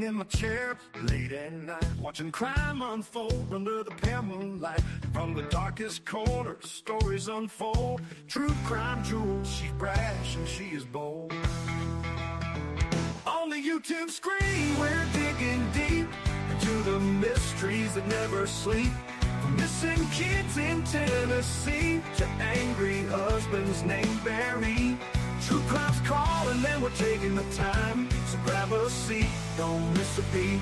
Sitting in my chair late at night, watching crime unfold under the pale moonlight. From the darkest corners, stories unfold. True crime jewels, she's brash and she is bold. On the YouTube screen, we're digging deep into the mysteries that never sleep. From missing kids in Tennessee to angry husbands named Barry. True crime's calling and we're taking the time. So grab a seat, don't miss a beat.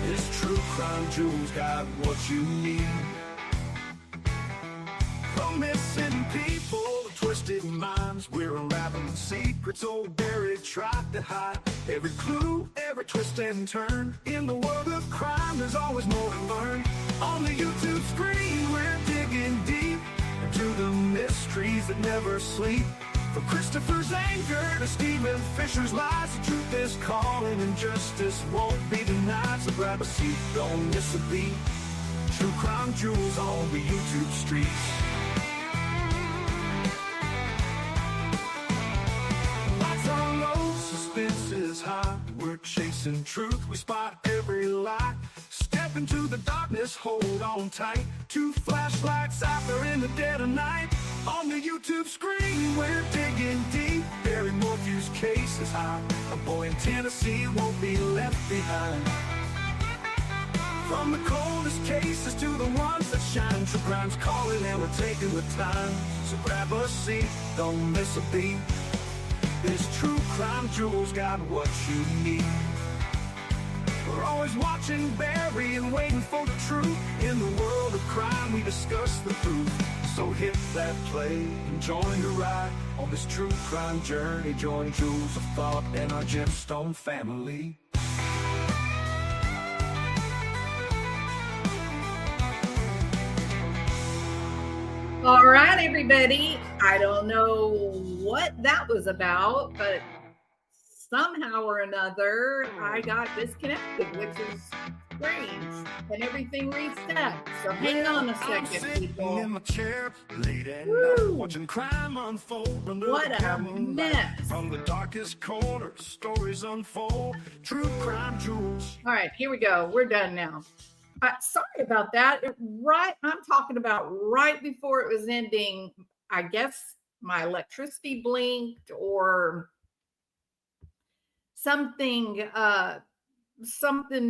This True Crime Jewels got what you need. From missing people to twisted minds, we're unraveling secrets old buried tried to hide. Every clue, every twist and turn. In the world of crime, there's always more to learn. On the YouTube screen, we're digging deep into the mysteries that never sleep. From Christopher's anger to Stephen Fisher's lies, the truth is calling and justice won't be denied. So grab a seat, don't miss a beat. True Crime Jewels on the YouTube streets. Lights are low, suspense is high. We're chasing truth, we spot every lie. Step into the darkness, hold on tight. Two flashlights out there in the dead of night. On the YouTube screen, we're digging deep. Barry Morphew's case is high. A boy in Tennessee won't be left behind. From the coldest cases to the ones that shine, true crime's calling and we're taking the time. So grab a seat, don't miss a beat. This True Crime Jewels got what you need. We're always watching Barry and waiting for the truth. In the world of crime, we discuss the truth. So hit that play and join the ride. On this true crime journey, join Jewels of Thought and our gemstone family. All right, everybody. I don't know what that was about, but somehow or another, I got disconnected, which is strange, and everything reset. So hang on a second, people. In my chair, late at night, watching crime unfold under What the a mess. From the darkest corners, stories unfold. True Crime Jewels. All right, here we go. We're done now. Sorry about that. I'm talking about right before it was ending. I guess my electricity blinked or something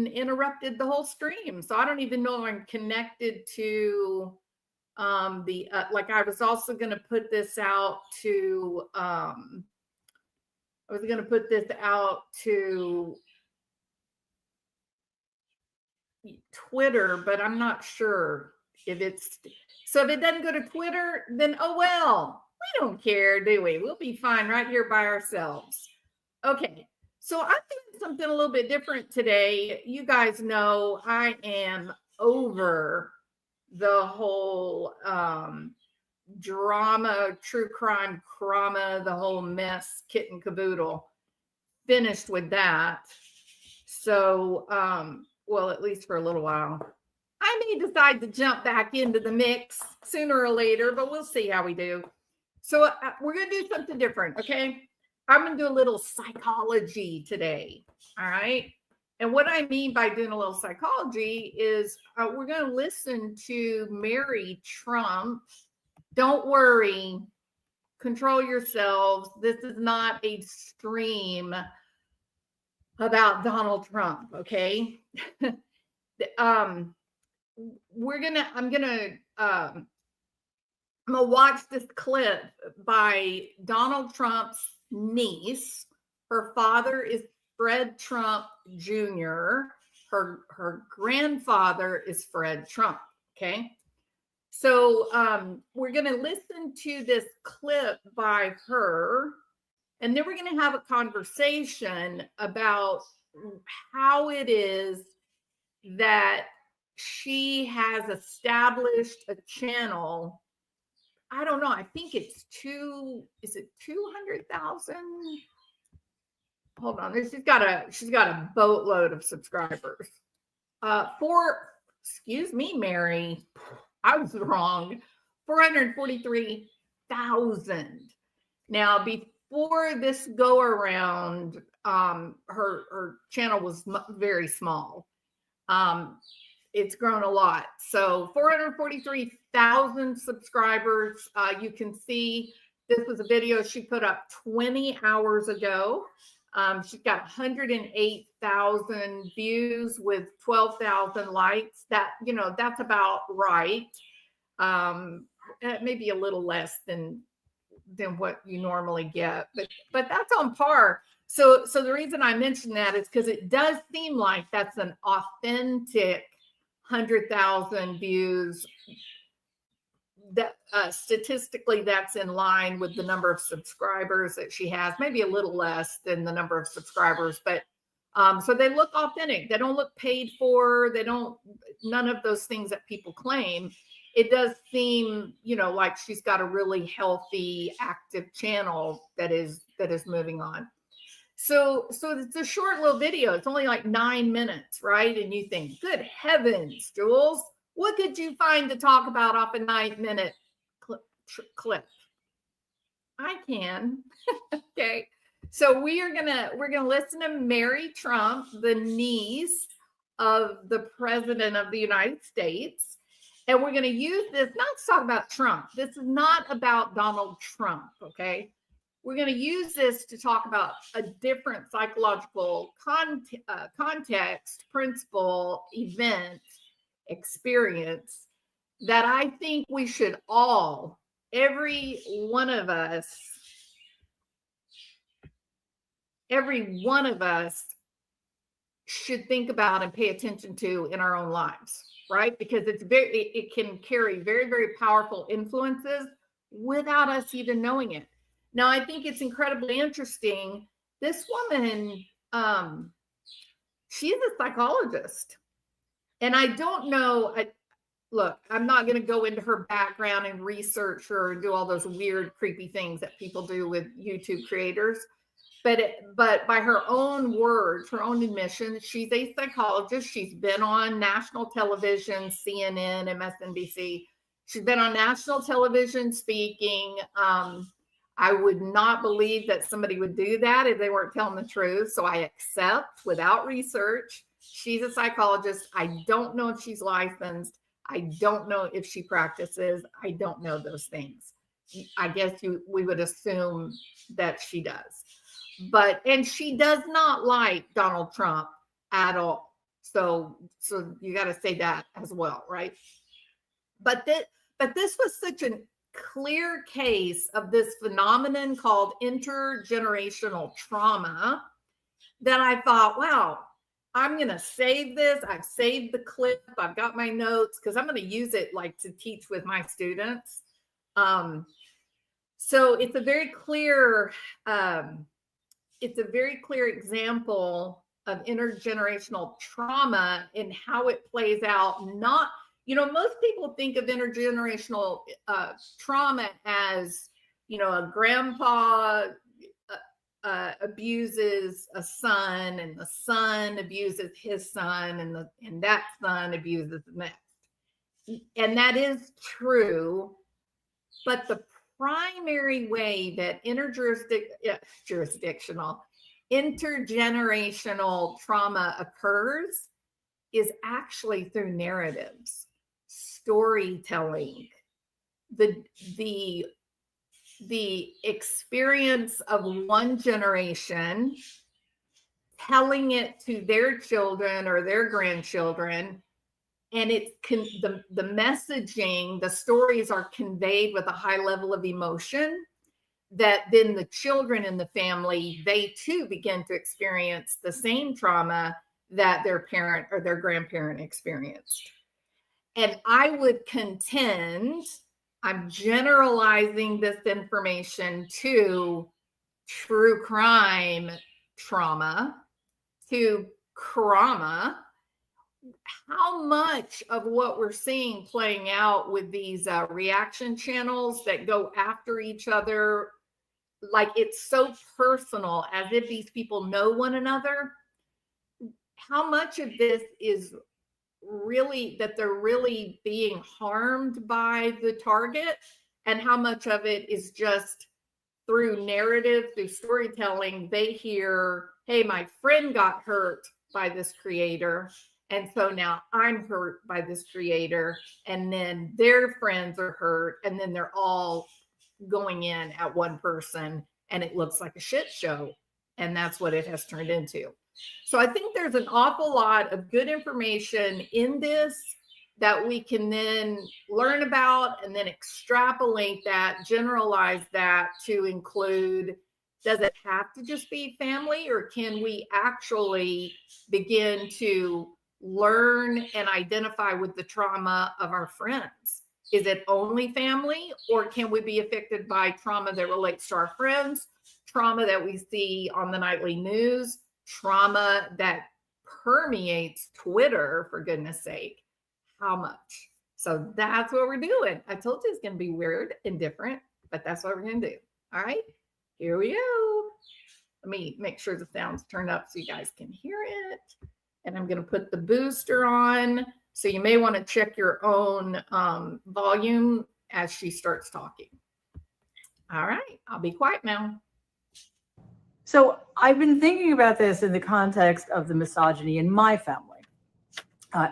interrupted the whole stream. So I don't even know if I'm connected to like I was also going to put this out to Twitter, but I'm not sure if it's so. If it doesn't go to Twitter, then oh well, we don't care, do we? We'll be fine right here by ourselves. Okay, so I'm doing something a little bit different today. You guys know I am over the whole drama, true crime drama, the whole mess, kit and caboodle. Finished with that. So well, at least for a little while. I may decide to jump back into the mix sooner or later, but we'll see how we do. So we're going to do something different, okay? I'm going to do a little psychology today, all right? And what I mean by doing a little psychology is we're going to listen to Mary Trump. Don't worry. Control yourselves. This is not a stream about Donald Trump, okay? I'm gonna watch this clip by Donald Trump's niece. Her father is Fred Trump Jr. Her grandfather is Fred Trump, okay? So we're gonna listen to this clip by her. And then we're going to have a conversation about how it is that she has established a channel. I don't know. I think it's is it 200,000? Hold on. She's got a boatload of subscribers. Excuse me, Mary. I was wrong. 443,000. Now, before this go around, her channel was very small. It's grown a lot. So 443,000 subscribers. You can see this was a video she put up 20 hours ago. She's got 108,000 views with 12,000 likes. That, that's about right. Maybe a little less than what you normally get, but that's on par. So the reason I mention that is because it does seem like that's an authentic 100,000 views. That statistically, that's in line with the number of subscribers that she has, maybe a little less than the number of subscribers, but so they look authentic. They don't look paid for. They don't, none of those things that people claim. It does seem, like she's got a really healthy, active channel that is moving on. So it's a short little video. It's only like 9 minutes, right? And you think, good heavens, Jules, what could you find to talk about off a 9-minute clip? I can. Okay. So we're gonna listen to Mary Trump, the niece of the President of the United States. And we're going to use this not to talk about Trump. This is not about Donald Trump, okay? We're going to use this to talk about a different psychological context, principle, event, experience that I think we should all, every one of us should think about and pay attention to in our own lives, right? Because it can carry very, very powerful influences without us even knowing it. Now, I think it's incredibly interesting. This woman, she's a psychologist. And I don't know, look, I'm not going to go into her background and research her and do all those weird, creepy things that people do with YouTube creators. But by her own words, her own admission, she's a psychologist. She's been on national television, CNN, MSNBC. She's been on national television speaking. I would not believe that somebody would do that if they weren't telling the truth. So I accept without research. She's a psychologist. I don't know if she's licensed. I don't know if she practices. I don't know those things. I guess we would assume that she does. And she does not like Donald Trump at all. So you got to say that as well, right? But this was such a clear case of this phenomenon called intergenerational trauma that I thought, wow, I'm going to save this. I've saved the clip. I've got my notes because I'm going to use it like to teach with my students. So it's a very clear example of intergenerational trauma and how it plays out. Not, most people think of intergenerational trauma as, a grandpa abuses a son, and the son abuses his son, and that son abuses the next. And that is true, but the primary way that intergenerational trauma occurs is actually through narratives, storytelling, the experience of one generation telling it to their children or their grandchildren. And the messaging, the stories are conveyed with a high level of emotion that then the children in the family, they too begin to experience the same trauma that their parent or their grandparent experienced. And I would contend, I'm generalizing this information to true crime trauma, to trauma. How much of what we're seeing playing out with these reaction channels that go after each other, like it's so personal, as if these people know one another, how much of this is really that they're really being harmed by the target, and how much of it is just through narrative, through storytelling, they hear hey, my friend got hurt by this creator. And so now I'm hurt by this creator. And then their friends are hurt. And then they're all going in at one person. And it looks like a shit show. And that's what it has turned into. So I think there's an awful lot of good information in this that we can then learn about and then extrapolate that, generalize that to include, does it have to just be family, or can we actually begin to learn and identify with the trauma of our friends? Is it only family, or can we be affected by trauma that relates to our friends, trauma that we see on the nightly news, trauma that permeates Twitter, for goodness sake? How much? So that's what we're doing. I told you it's going to be weird and different, but that's what we're going to do. All right, here we go. Let me make sure the sound's turned up so you guys can hear it. And I'm going to put the booster on. So you may want to check your own volume as she starts talking. All right, I'll be quiet now. So I've been thinking about this in the context of the misogyny in my family.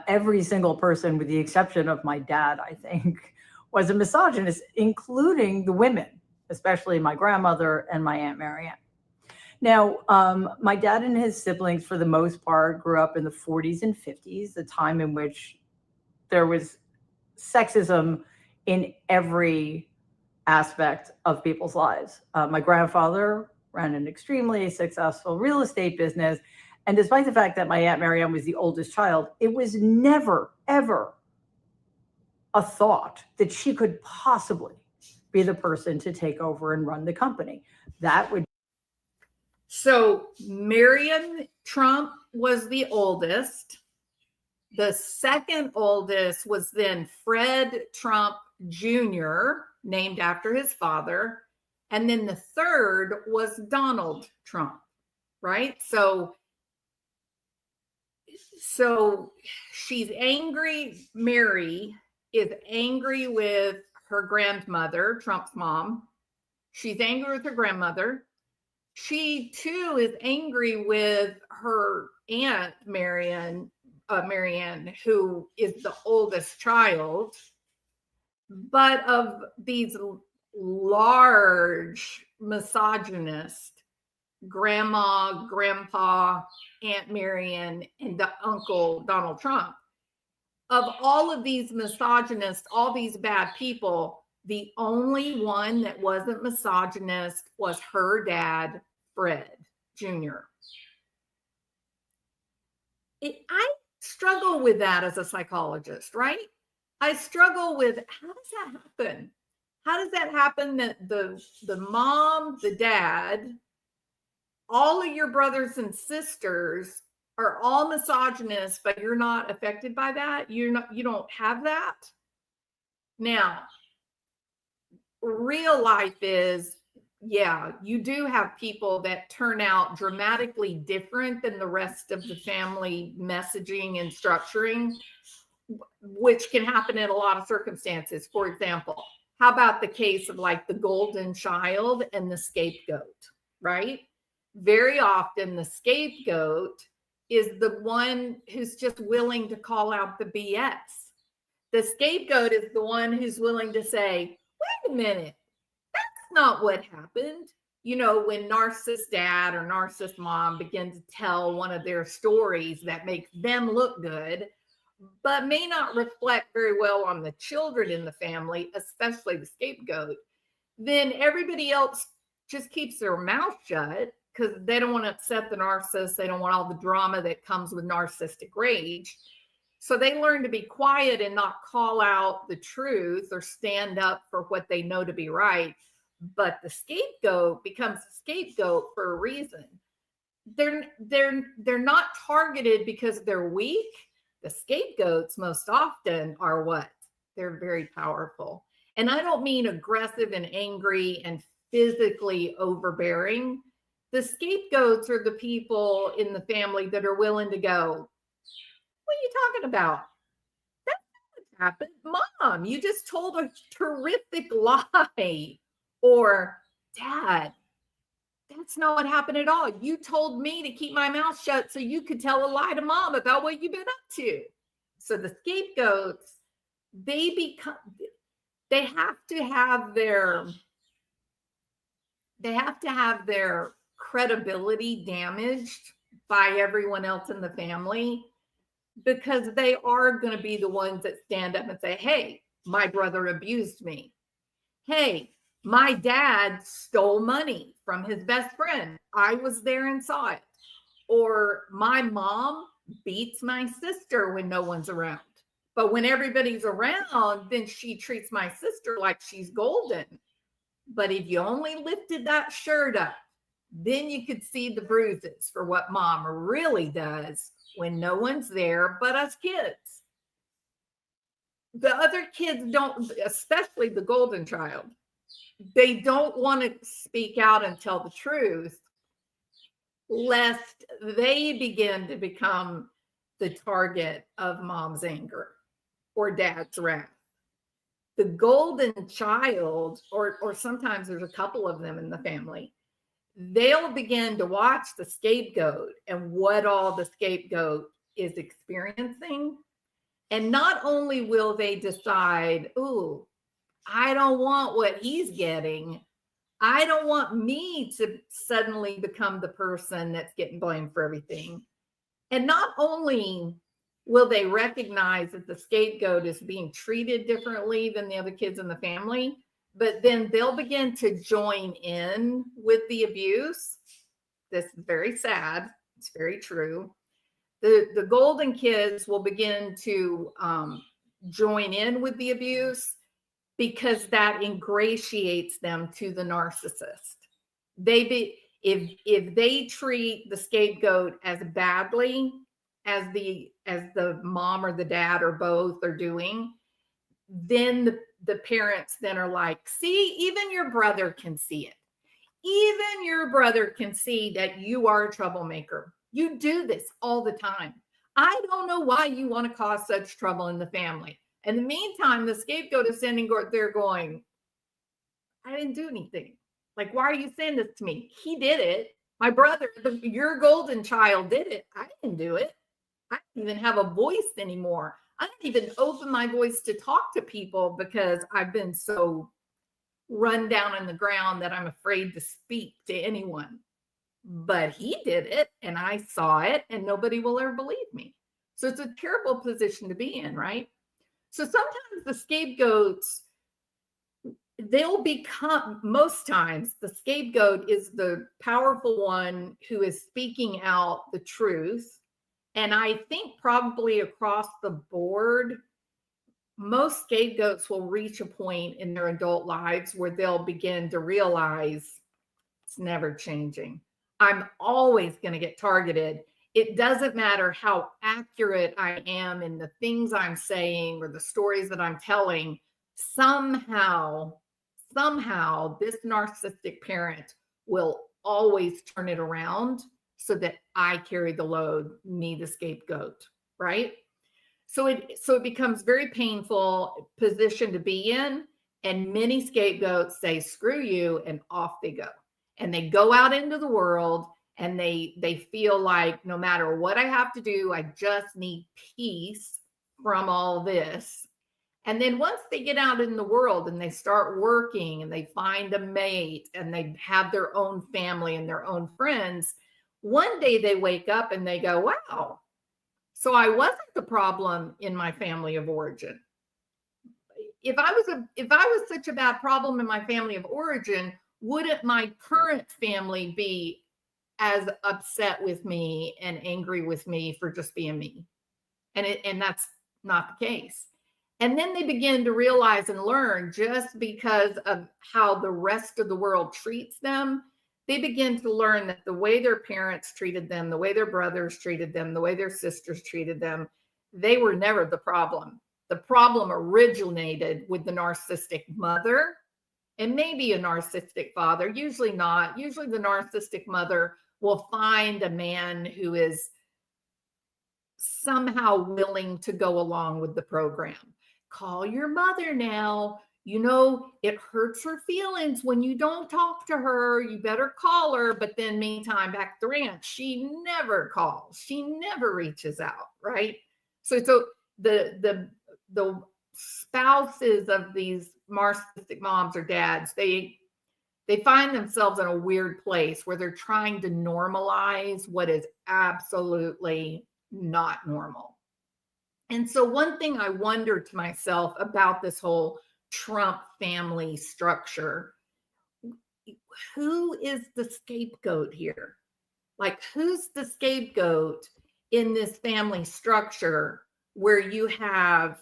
Every single person, with the exception of my dad, I think, was a misogynist, including the women, especially my grandmother and my Aunt Marianne. Now, my dad and his siblings, for the most part, grew up in the 40s and 50s, the time in which there was sexism in every aspect of people's lives. My grandfather ran an extremely successful real estate business. And despite the fact that my Aunt Marianne was the oldest child, it was never, ever a thought that she could possibly be the person to take over and run the company. That would. So Marion Trump was the oldest. The second oldest was then Fred Trump Jr., named after his father. And then the third was Donald Trump, right? So she's angry. Mary is angry with her grandmother, Trump's mom. She's angry with her grandmother. She too is angry with her aunt Marianne, who is the oldest child. But of these large misogynist grandma, grandpa, Aunt Marianne, and the uncle Donald Trump, of all of these misogynists, all these bad people, the only one that wasn't misogynist was her dad, Fred Jr. I struggle with that as a psychologist, right? I struggle with, how does that happen? How does that happen that the mom, the dad, all of your brothers and sisters are all misogynists, but you're not affected by that? You don't have that? Now, real life is, yeah, you do have people that turn out dramatically different than the rest of the family messaging and structuring, which can happen in a lot of circumstances. For example, how about the case of like the golden child and the scapegoat, right? Very often the scapegoat is the one who's just willing to call out the BS. The scapegoat is the one who's willing to say, wait a minute, that's not what happened. You know, when narcissist dad or narcissist mom begin to tell one of their stories that makes them look good, but may not reflect very well on the children in the family, especially the scapegoat, then everybody else just keeps their mouth shut because they don't want to upset the narcissist. They don't want all the drama that comes with narcissistic rage. So they learn to be quiet and not call out the truth or stand up for what they know to be right. But the scapegoat becomes a scapegoat for a reason. They're not targeted because they're weak. The scapegoats most often are what? They're very powerful. And I don't mean aggressive and angry and physically overbearing. The scapegoats are the people in the family that are willing to go, what are you talking about? That's not what happened. Mom, you just told a terrific lie. Or, Dad, That's not what happened at all. You told me to keep my mouth shut so you could tell a lie to mom about what you've been up to. So the scapegoats, they become, they have to have their, they have to have their credibility damaged by everyone else in the family, because they are going to be the ones that stand up and say, hey, my brother abused me. Hey, my dad stole money from his best friend. I was there and saw it. Or my mom beats my sister when no one's around. But when everybody's around, then she treats my sister like she's golden. But if you only lifted that shirt up, then you could see the bruises for what mom really does when no one's there but us kids. The other kids don't, especially the golden child, they don't want to speak out and tell the truth, lest they begin to become the target of mom's anger or dad's wrath. The golden child, or sometimes there's a couple of them in the family, they'll begin to watch the scapegoat and what all the scapegoat is experiencing. And not only will they decide, ooh, I don't want what he's getting, I don't want me to suddenly become the person that's getting blamed for everything. And not only will they recognize that the scapegoat is being treated differently than the other kids in the family, but then they'll begin to join in with the abuse. This is very sad. It's very true. The golden kids will begin to join in with the abuse because that ingratiates them to the narcissist. If they treat the scapegoat as badly as the mom or the dad or both are doing, then the parents then are like, see, even your brother can see it. Even your brother can see that you are a troublemaker. You do this all the time. I don't know why you want to cause such trouble in the family. In the meantime, the scapegoat is sending there going, I didn't do anything. Like, why are you saying this to me? He did it. My brother, your golden child did it. I didn't do it. I don't even have a voice anymore. I don't even open my voice to talk to people because I've been so run down on the ground that I'm afraid to speak to anyone. But he did it and I saw it and nobody will ever believe me. So it's a terrible position to be in, right? So sometimes the scapegoats, they'll become, most times the scapegoat is the powerful one who is speaking out the truth. And I think probably across the board, most scapegoats will reach a point in their adult lives where they'll begin to realize it's never changing. I'm always going to get targeted. It doesn't matter how accurate I am in the things I'm saying or the stories that I'm telling. Somehow this narcissistic parent will always turn it around so that I carry the load, me, the scapegoat, right? So it becomes very painful position to be in, and many scapegoats say, screw you, and off they go. And they go out into the world and they feel like no matter what I have to do, I just need peace from all this. And then once they get out in the world and they start working and they find a mate and they have their own family and their own friends, one day they wake up and they go, wow, so I wasn't the problem in my family of origin. If I was such a bad problem in my family of origin, wouldn't my current family be as upset with me and angry with me for just being me? And that's not the case. And then they begin to realize and learn, just because of how the rest of the world treats them, they begin to learn that the way their parents treated them, the way their brothers treated them, the way their sisters treated them, they were never the problem. The problem originated with the narcissistic mother and maybe a narcissistic father, usually not. Usually the narcissistic mother will find a man who is somehow willing to go along with the program. Call your mother now. you know, it hurts her feelings when you don't talk to her. You better call her. But then meantime, back at the ranch, she never calls. She never reaches out, right? So the spouses of these narcissistic moms or dads, they find themselves in a weird place where they're trying to normalize what is absolutely not normal. And so one thing I wonder to myself about this whole Trump family structure, who is the scapegoat here? Like, who's the scapegoat in this family structure where you have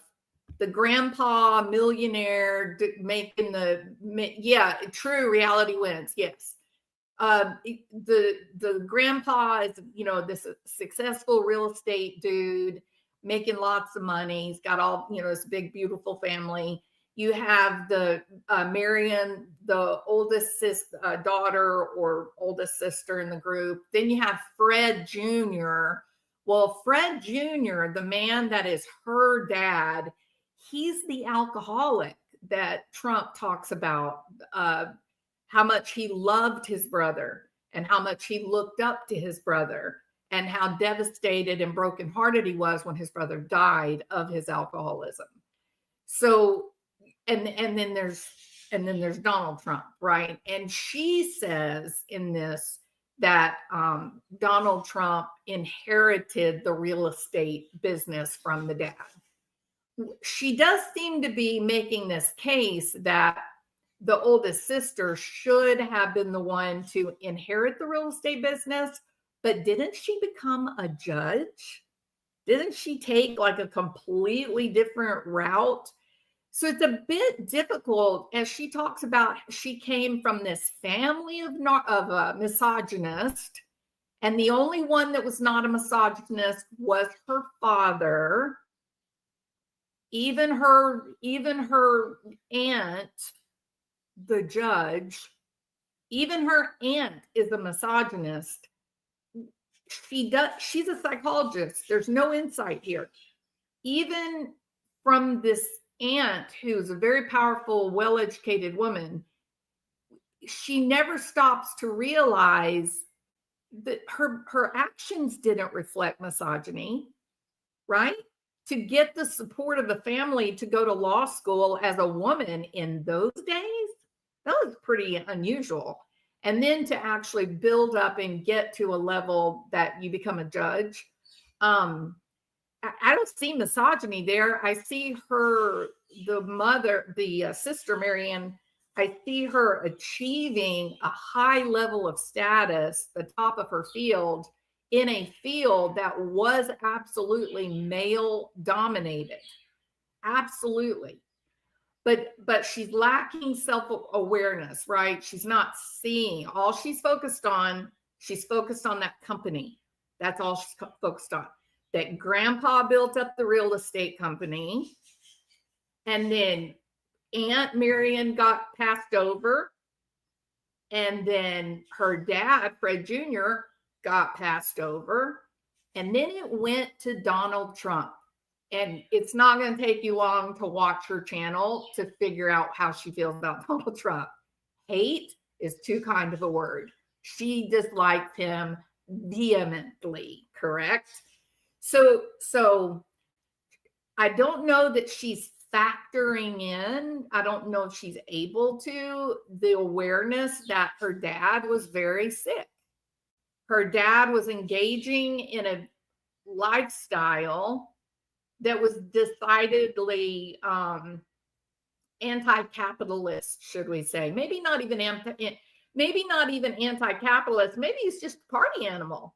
the grandpa millionaire making true reality wins? Yes. The grandpa is, you know, this successful real estate dude making lots of money. He's got all, you know, this big, beautiful family. You have the Marion, the oldest daughter or oldest sister in the group. Then you have Fred Jr. Well, Fred Jr., the man that is her dad, he's the alcoholic that Trump talks about, how much he loved his brother and how much he looked up to his brother and how devastated and brokenhearted he was when his brother died of his alcoholism. So, and then there's Donald Trump, right? And she says in this that Donald Trump inherited the real estate business from the dad. She does seem to be making this case that the oldest sister should have been the one to inherit the real estate business, but didn't she become a judge? Didn't she take like a completely different route? So it's a bit difficult, as she talks about, she came from this family of a misogynist, and the only one that was not a misogynist was her father. Even her aunt, the judge, even her aunt is a misogynist. She's a psychologist. There's no insight here. Even from this aunt, who's a very powerful, well-educated woman, she never stops to realize that her actions didn't reflect misogyny, right? To get the support of the family to go to law school as a woman in those days, that was pretty unusual. And then to actually build up and get to a level that you become a judge. I don't see misogyny there. I see her, the mother, the sister Marianne, I see her achieving a high level of status, the top of her field, in a field that was absolutely male dominated. Absolutely. But she's lacking self-awareness, right? She's not seeing. All she's focused on that company. That's all she's focused on. That grandpa built up the real estate company. And then Aunt Marion got passed over. And then her dad, Fred Jr., got passed over. And then it went to Donald Trump. And it's not going to take you long to watch her channel to figure out how she feels about Donald Trump. Hate is too kind of a word. She dislikes him vehemently, correct? So I don't know that she's factoring in, I don't know if she's able to, the awareness that her dad was very sick. Her dad was engaging in a lifestyle that was decidedly anti-capitalist, should we say? Maybe not even anti-capitalist. Maybe he's just a party animal.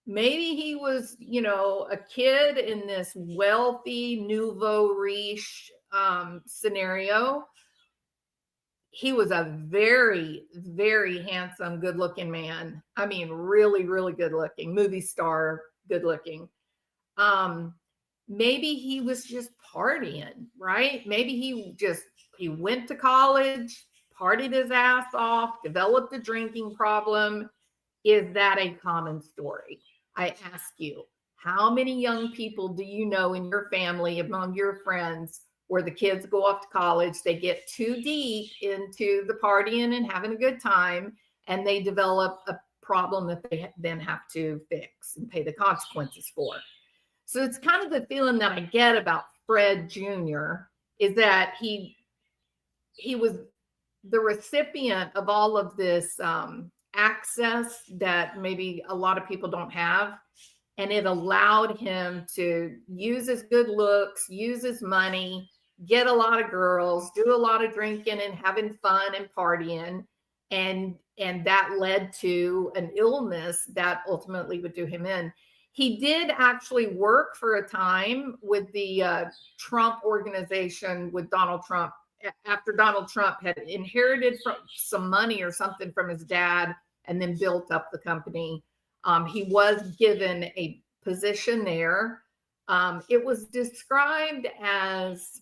Maybe he was, you know, a kid in this wealthy nouveau riche scenario. He was a very, very handsome, good-looking man. I mean, really, really good-looking, movie star, good-looking. Maybe he was just partying, right? Maybe he went to college, partied his ass off, developed a drinking problem. Is that a common story? I ask you, how many young people do you know in your family, among your friends, where the kids go off to college, they get too deep into the partying and having a good time, and they develop a problem that they then have to fix and pay the consequences for. So it's kind of the feeling that I get about Fred Jr. is that he was the recipient of all of this access that maybe a lot of people don't have. And it allowed him to use his good looks, use his money, get a lot of girls, do a lot of drinking and having fun and partying. And that led to an illness that ultimately would do him in. He did actually work for a time with the Trump organization with Donald Trump after Donald Trump had inherited some money or something from his dad and then built up the company. He was given a position there. It was described as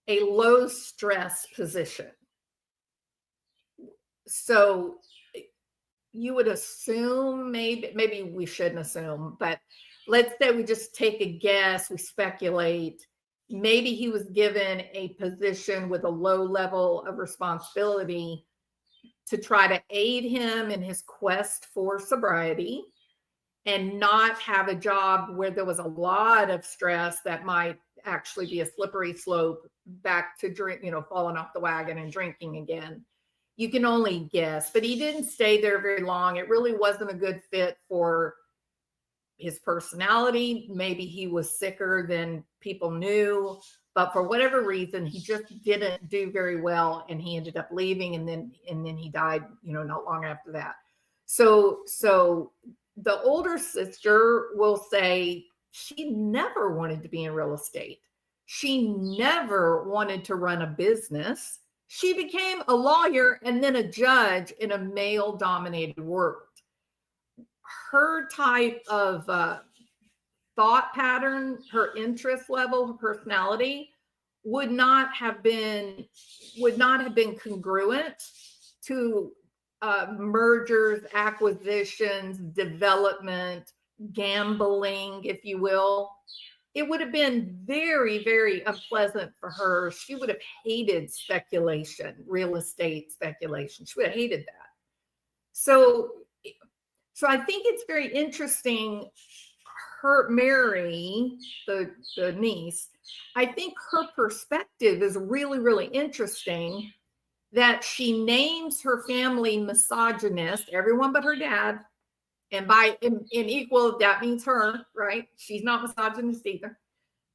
a low stress position. So you would assume, maybe we shouldn't assume, but let's say we just take a guess, we speculate. Maybe he was given a position with a low level of responsibility to try to aid him in his quest for sobriety and not have a job where there was a lot of stress that might actually be a slippery slope back to drink, falling off the wagon and drinking again. You can only guess, but he didn't stay there very long. It really wasn't a good fit for his personality. Maybe he was sicker than people knew, but for whatever reason, he just didn't do very well, and he ended up leaving, and then he died, not long after that. So the older sister will say she never wanted to be in real estate. She never wanted to run a business. She became a lawyer and then a judge in a male-dominated world. Her type of thought pattern, her interest level, her personality would not have been congruent to mergers, acquisitions, development, gambling, if you will. It would have been very, very unpleasant for her. She would have hated speculation, real estate speculation. She would have hated that. So I think it's very interesting. Mary, the niece, I think her perspective is really, really interesting, that she names her family misogynist, everyone but her dad. And by in equal, that means her, right? She's not misogynist either.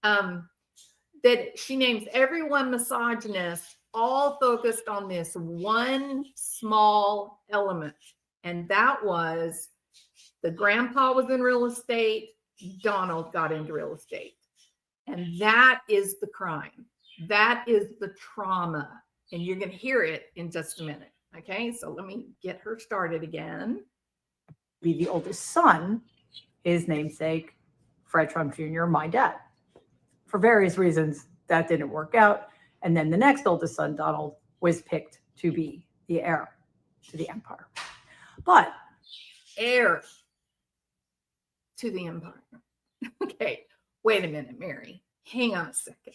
That she names everyone misogynist, all focused on this one small element. And that was the grandpa was in real estate, Donald got into real estate. And that is the crime. That is the trauma. And you're going to hear it in just a minute. Okay, so let me get her started again. Be the oldest son, his namesake, Fred Trump Jr., my dad. For various reasons, that didn't work out. And then the next oldest son, Donald, was picked to be the heir to the empire. But heir to the empire. Okay, wait a minute, Mary. Hang on a second.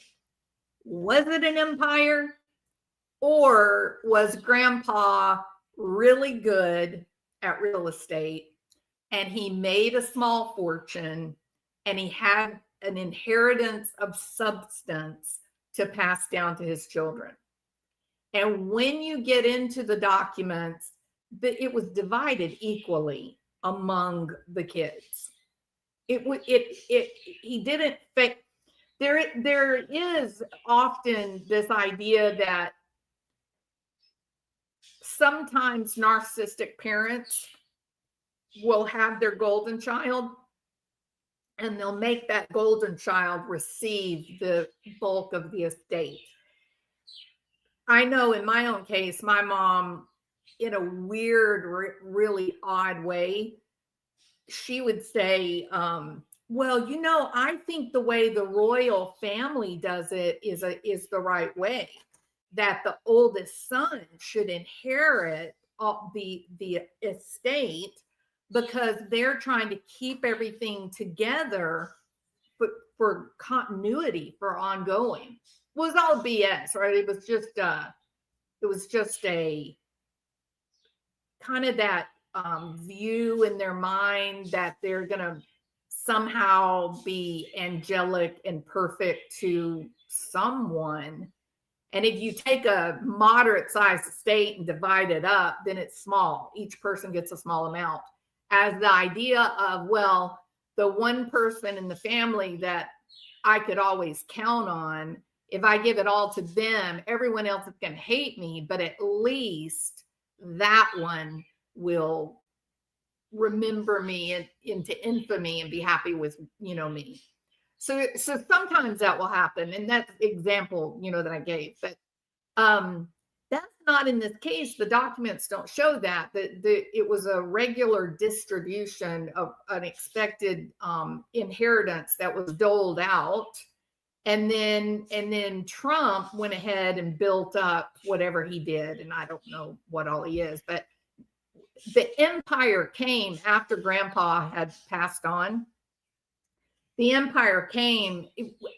Was it an empire? Or was Grandpa really good at real estate and he made a small fortune and he had an inheritance of substance to pass down to his children? And when you get into the documents, it was divided equally among the kids. He didn't think there is often this idea that sometimes narcissistic parents will have their golden child and they'll make that golden child receive the bulk of the estate. I know in my own case, my mom, in a weird, really odd way, she would say, well, I think the way the royal family does it is the right way, that the oldest son should inherit the estate because they're trying to keep everything together for continuity, for ongoing. It was all BS, right? It was just a kind of that view in their mind that they're gonna somehow be angelic and perfect to someone. And if you take a moderate sized state and divide it up, then it's small. Each person gets a small amount. As the idea of, well, the one person in the family that I could always count on, if I give it all to them, everyone else is going to hate me, but at least that one will remember me into infamy and be happy with, me. So sometimes that will happen. And that's the example, that I gave, but that's not in this case. The documents don't show that. It was a regular distribution of unexpected inheritance that was doled out. And then Trump went ahead and built up whatever he did. And I don't know what all he is, but the empire came after Grandpa had passed on. The empire came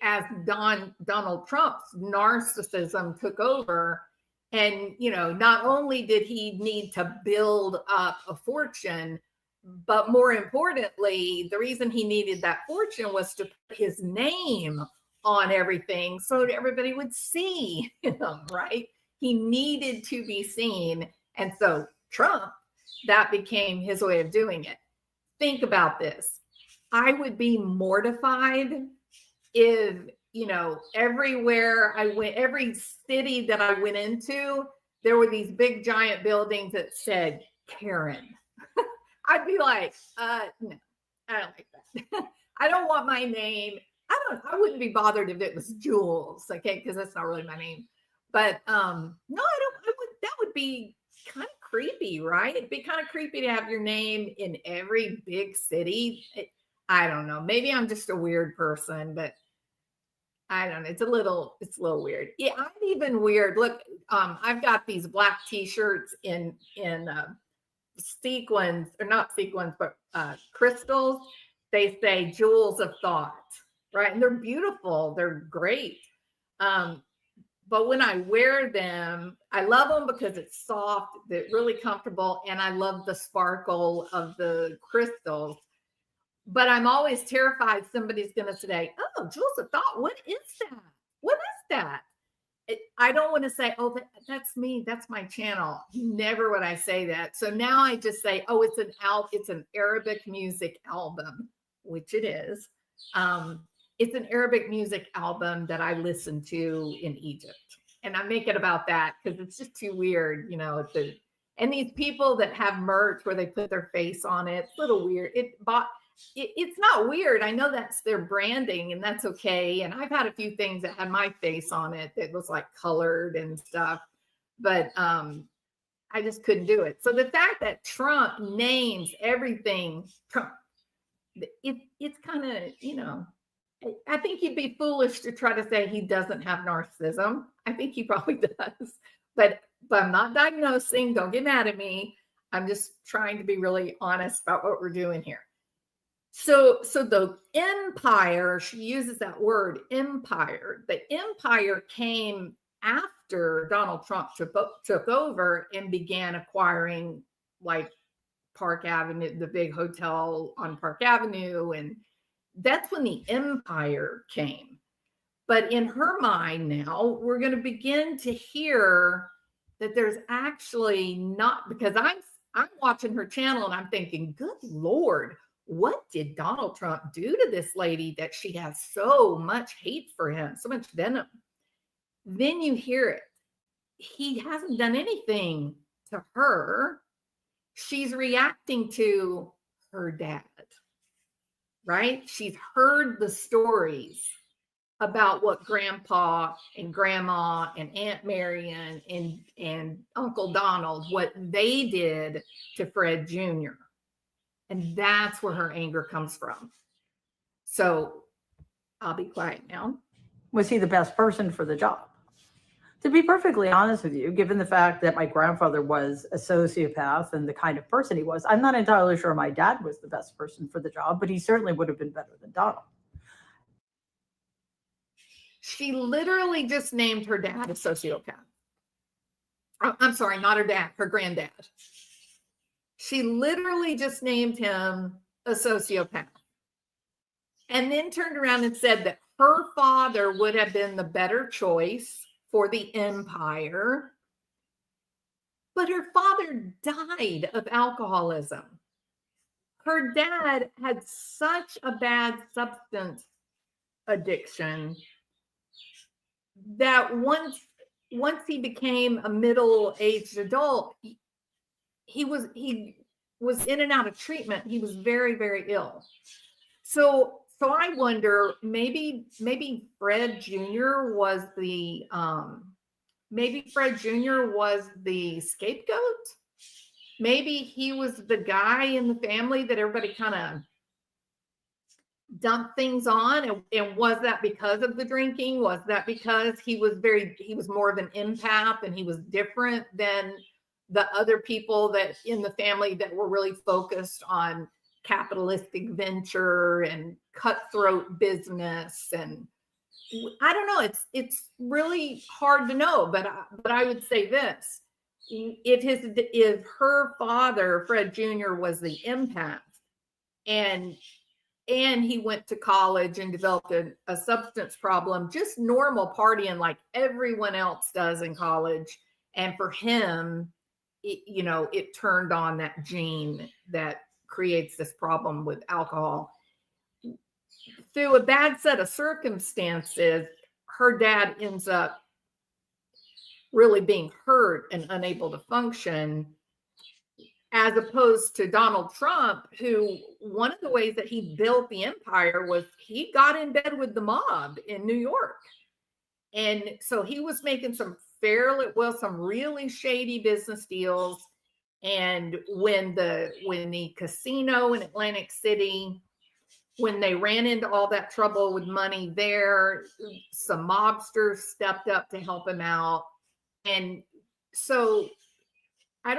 as Donald Trump's narcissism took over. And, not only did he need to build up a fortune, but more importantly, the reason he needed that fortune was to put his name on everything so that everybody would see him, right? He needed to be seen. And so Trump, that became his way of doing it. Think about this. I would be mortified if, everywhere I went, every city that I went into, there were these big giant buildings that said Karen. I'd be like, no, I don't like that. I don't want my name. I wouldn't be bothered if it was Jules, okay, because that's not really my name. But no, I don't. That would be kind of creepy, right? It'd be kind of creepy to have your name in every big city. I don't know. Maybe I'm just a weird person, but I don't know. It's a little weird. Yeah, I'm even weird. Look, I've got these black T-shirts in sequins, or not sequins, but crystals. They say jewels of thought, right? And they're beautiful. They're great. But when I wear them, I love them because it's soft, they're really comfortable, and I love the sparkle of the crystals. But I'm always terrified somebody's going to say, oh, jewels of thought, what is that? What is that? I don't want to say, oh, that's me. That's my channel. Never would I say that. So now I just say, oh, it's an Arabic music album, which it is. It's an Arabic music album that I listened to in Egypt. And I make it about that because it's just too weird, and these people that have merch where they put their face on it, it's a little weird. It's not weird. I know that's their branding and that's okay. And I've had a few things that had my face on it that was like colored and stuff, but I just couldn't do it. So the fact that Trump names everything Trump, it's kind of, I think he'd be foolish to try to say he doesn't have narcissism. I think he probably does, but I'm not diagnosing. Don't get mad at me. I'm just trying to be really honest about what we're doing here. So the empire, she uses that word empire. The empire came after Donald Trump took over and began acquiring like Park Avenue, the big hotel on Park Avenue. And that's when the empire came. But in her mind now, we're going to begin to hear that there's actually not, because I'm watching her channel and I'm thinking, good Lord, what did Donald Trump do to this lady that she has so much hate for him, so much venom? Then you hear it. He hasn't done anything to her. She's reacting to her dad, right? She's heard the stories about what Grandpa and Grandma and Aunt Marion and Uncle Donald, what they did to Fred Jr. And that's where her anger comes from. So I'll be quiet now. Was he the best person for the job? To be perfectly honest with you, given the fact that my grandfather was a sociopath and the kind of person he was, I'm not entirely sure my dad was the best person for the job, but he certainly would have been better than Donald. she literally just named her dad a sociopath. I'm sorry, not her dad, her granddad. She literally just named him a sociopath. And then turned around and said that her father would have been the better choice for the empire. But her father died of alcoholism. Her dad had such a bad substance addiction that once he became a middle-aged adult, he was in and out of treatment. He was very, very ill. So I wonder, maybe Fred Jr. was the scapegoat. Maybe he was the guy in the family that everybody kind of dumped things on. And was that because of the drinking? Was that because he was more of an empath and he was different than the other people that in the family that were really focused on capitalistic venture and cutthroat business? And I don't know, it's really hard to know, but I would say this: if her father, Fred Jr., was the empath, and he went to college and developed a substance problem, just normal partying like everyone else does in college, and for him, it turned on that gene that creates this problem with alcohol. Through a bad set of circumstances, her dad ends up really being hurt and unable to function, as opposed to Donald Trump, who one of the ways that he built the empire was he got in bed with the mob in New York. And so he was making some really shady business deals. And when the casino in Atlantic City, when they ran into all that trouble with money there, some mobsters stepped up to help him out. And so I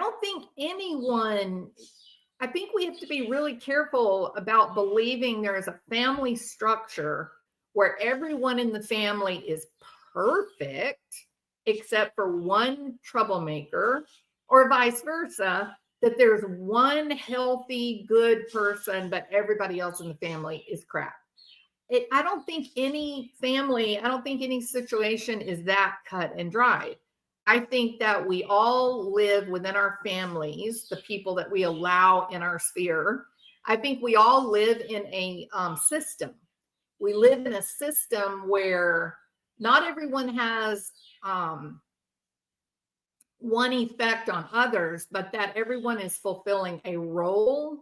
think we have to be really careful about believing there is a family structure where everyone in the family is perfect except for one troublemaker, or vice versa, that there's one healthy, good person, but everybody else in the family is crap. I don't think any situation is that cut and dried. I think that we all live within our families, the people that we allow in our sphere. I think we all live in a system. We live in a system where not everyone has one effect on others, but that everyone is fulfilling a role.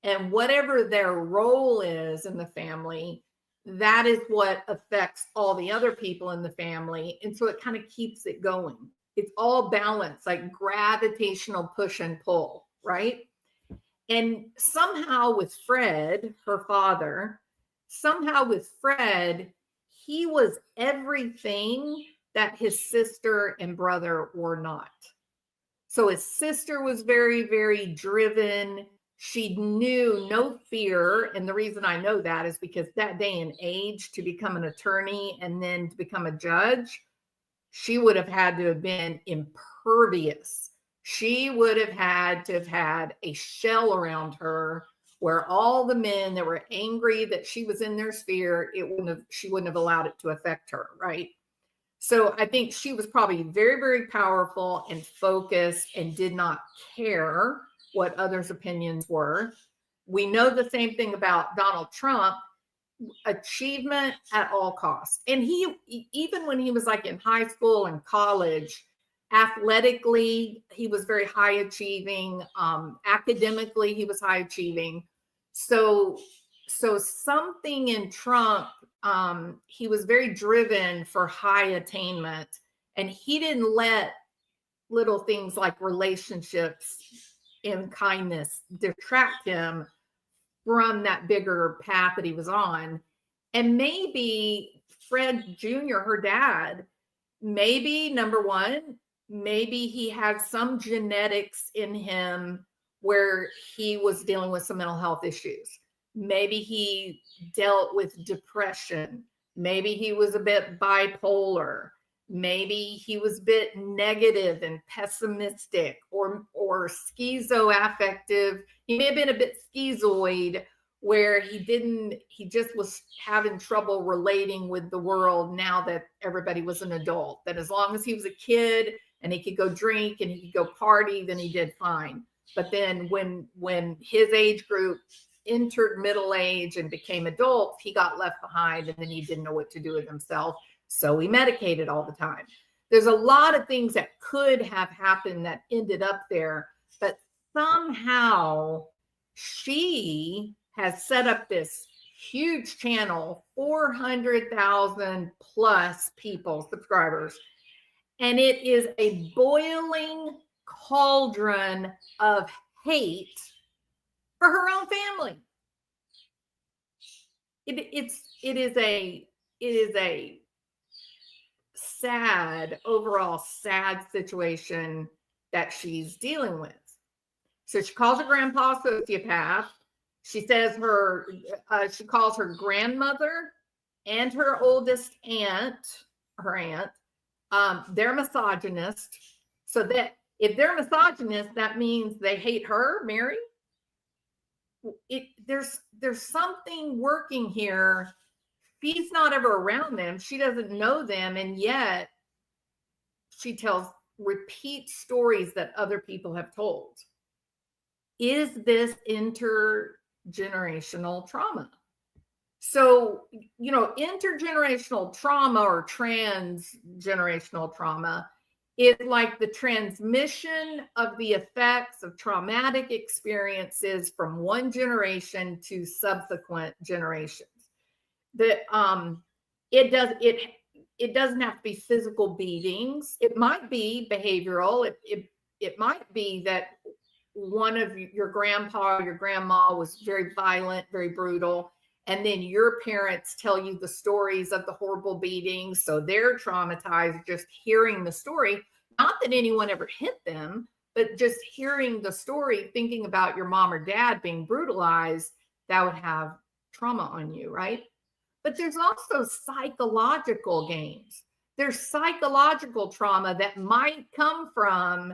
And whatever their role is in the family, that is what affects all the other people in the family. And so it kind of keeps it going. It's all balanced, like gravitational push and pull, right? And somehow with Fred, her father, he was everything that his sister and brother were not. So his sister was very, very driven. She knew no fear. And the reason I know that is because that day and age, to become an attorney and then to become a judge, she would have had to have been impervious. She would have had to have had a shell around her where all the men that were angry that she was in their sphere, she wouldn't have allowed it to affect her, right? So I think she was probably very, very powerful and focused and did not care what others' opinions were. We know the same thing about Donald Trump: achievement at all costs. And he, even when he was like in high school and college, athletically, he was very high achieving. Academically, he was high achieving. So something in Trump, he was very driven for high attainment, and he didn't let little things like relationships and kindness detract him from that bigger path that he was on. And maybe Fred Jr., her dad, maybe number one, maybe he had some genetics in him where he was dealing with some mental health issues. Maybe he dealt with depression. Maybe he was a bit bipolar. Maybe he was a bit negative and pessimistic or schizoaffective. He may have been a bit schizoid, where he just was having trouble relating with the world now that everybody was an adult. That as long as he was a kid and he could go drink and he could go party, then he did fine. But then when his age group entered middle age and became adults, he got left behind, and then he didn't know what to do with himself. So he medicated all the time. There's a lot of things that could have happened that ended up there, but somehow she has set up this huge channel, 400,000 plus people, subscribers, and it is a boiling cauldron of hate for her own family. It is a sad, overall sad situation that she's dealing with. So she calls her grandpa a sociopath. She says she calls her grandmother and her oldest aunt, they're misogynist. So that if they're misogynist, that means they hate her, Mary. There's something working here. She's not ever around them. She doesn't know them, and yet she repeat stories that other people have told. Is this intergenerational trauma? So, intergenerational trauma or transgenerational trauma is like the transmission of the effects of traumatic experiences from one generation to subsequent generations. It doesn't have to be physical beatings. It might be behavioral. It might be that one of your grandpa or your grandma was very violent, very brutal, and then your parents tell you the stories of the horrible beatings, so they're traumatized just hearing the story. Not that anyone ever hit them, but just hearing the story, thinking about your mom or dad being brutalized, that would have trauma on you, right? But there's also psychological gains. There's psychological trauma that might come from,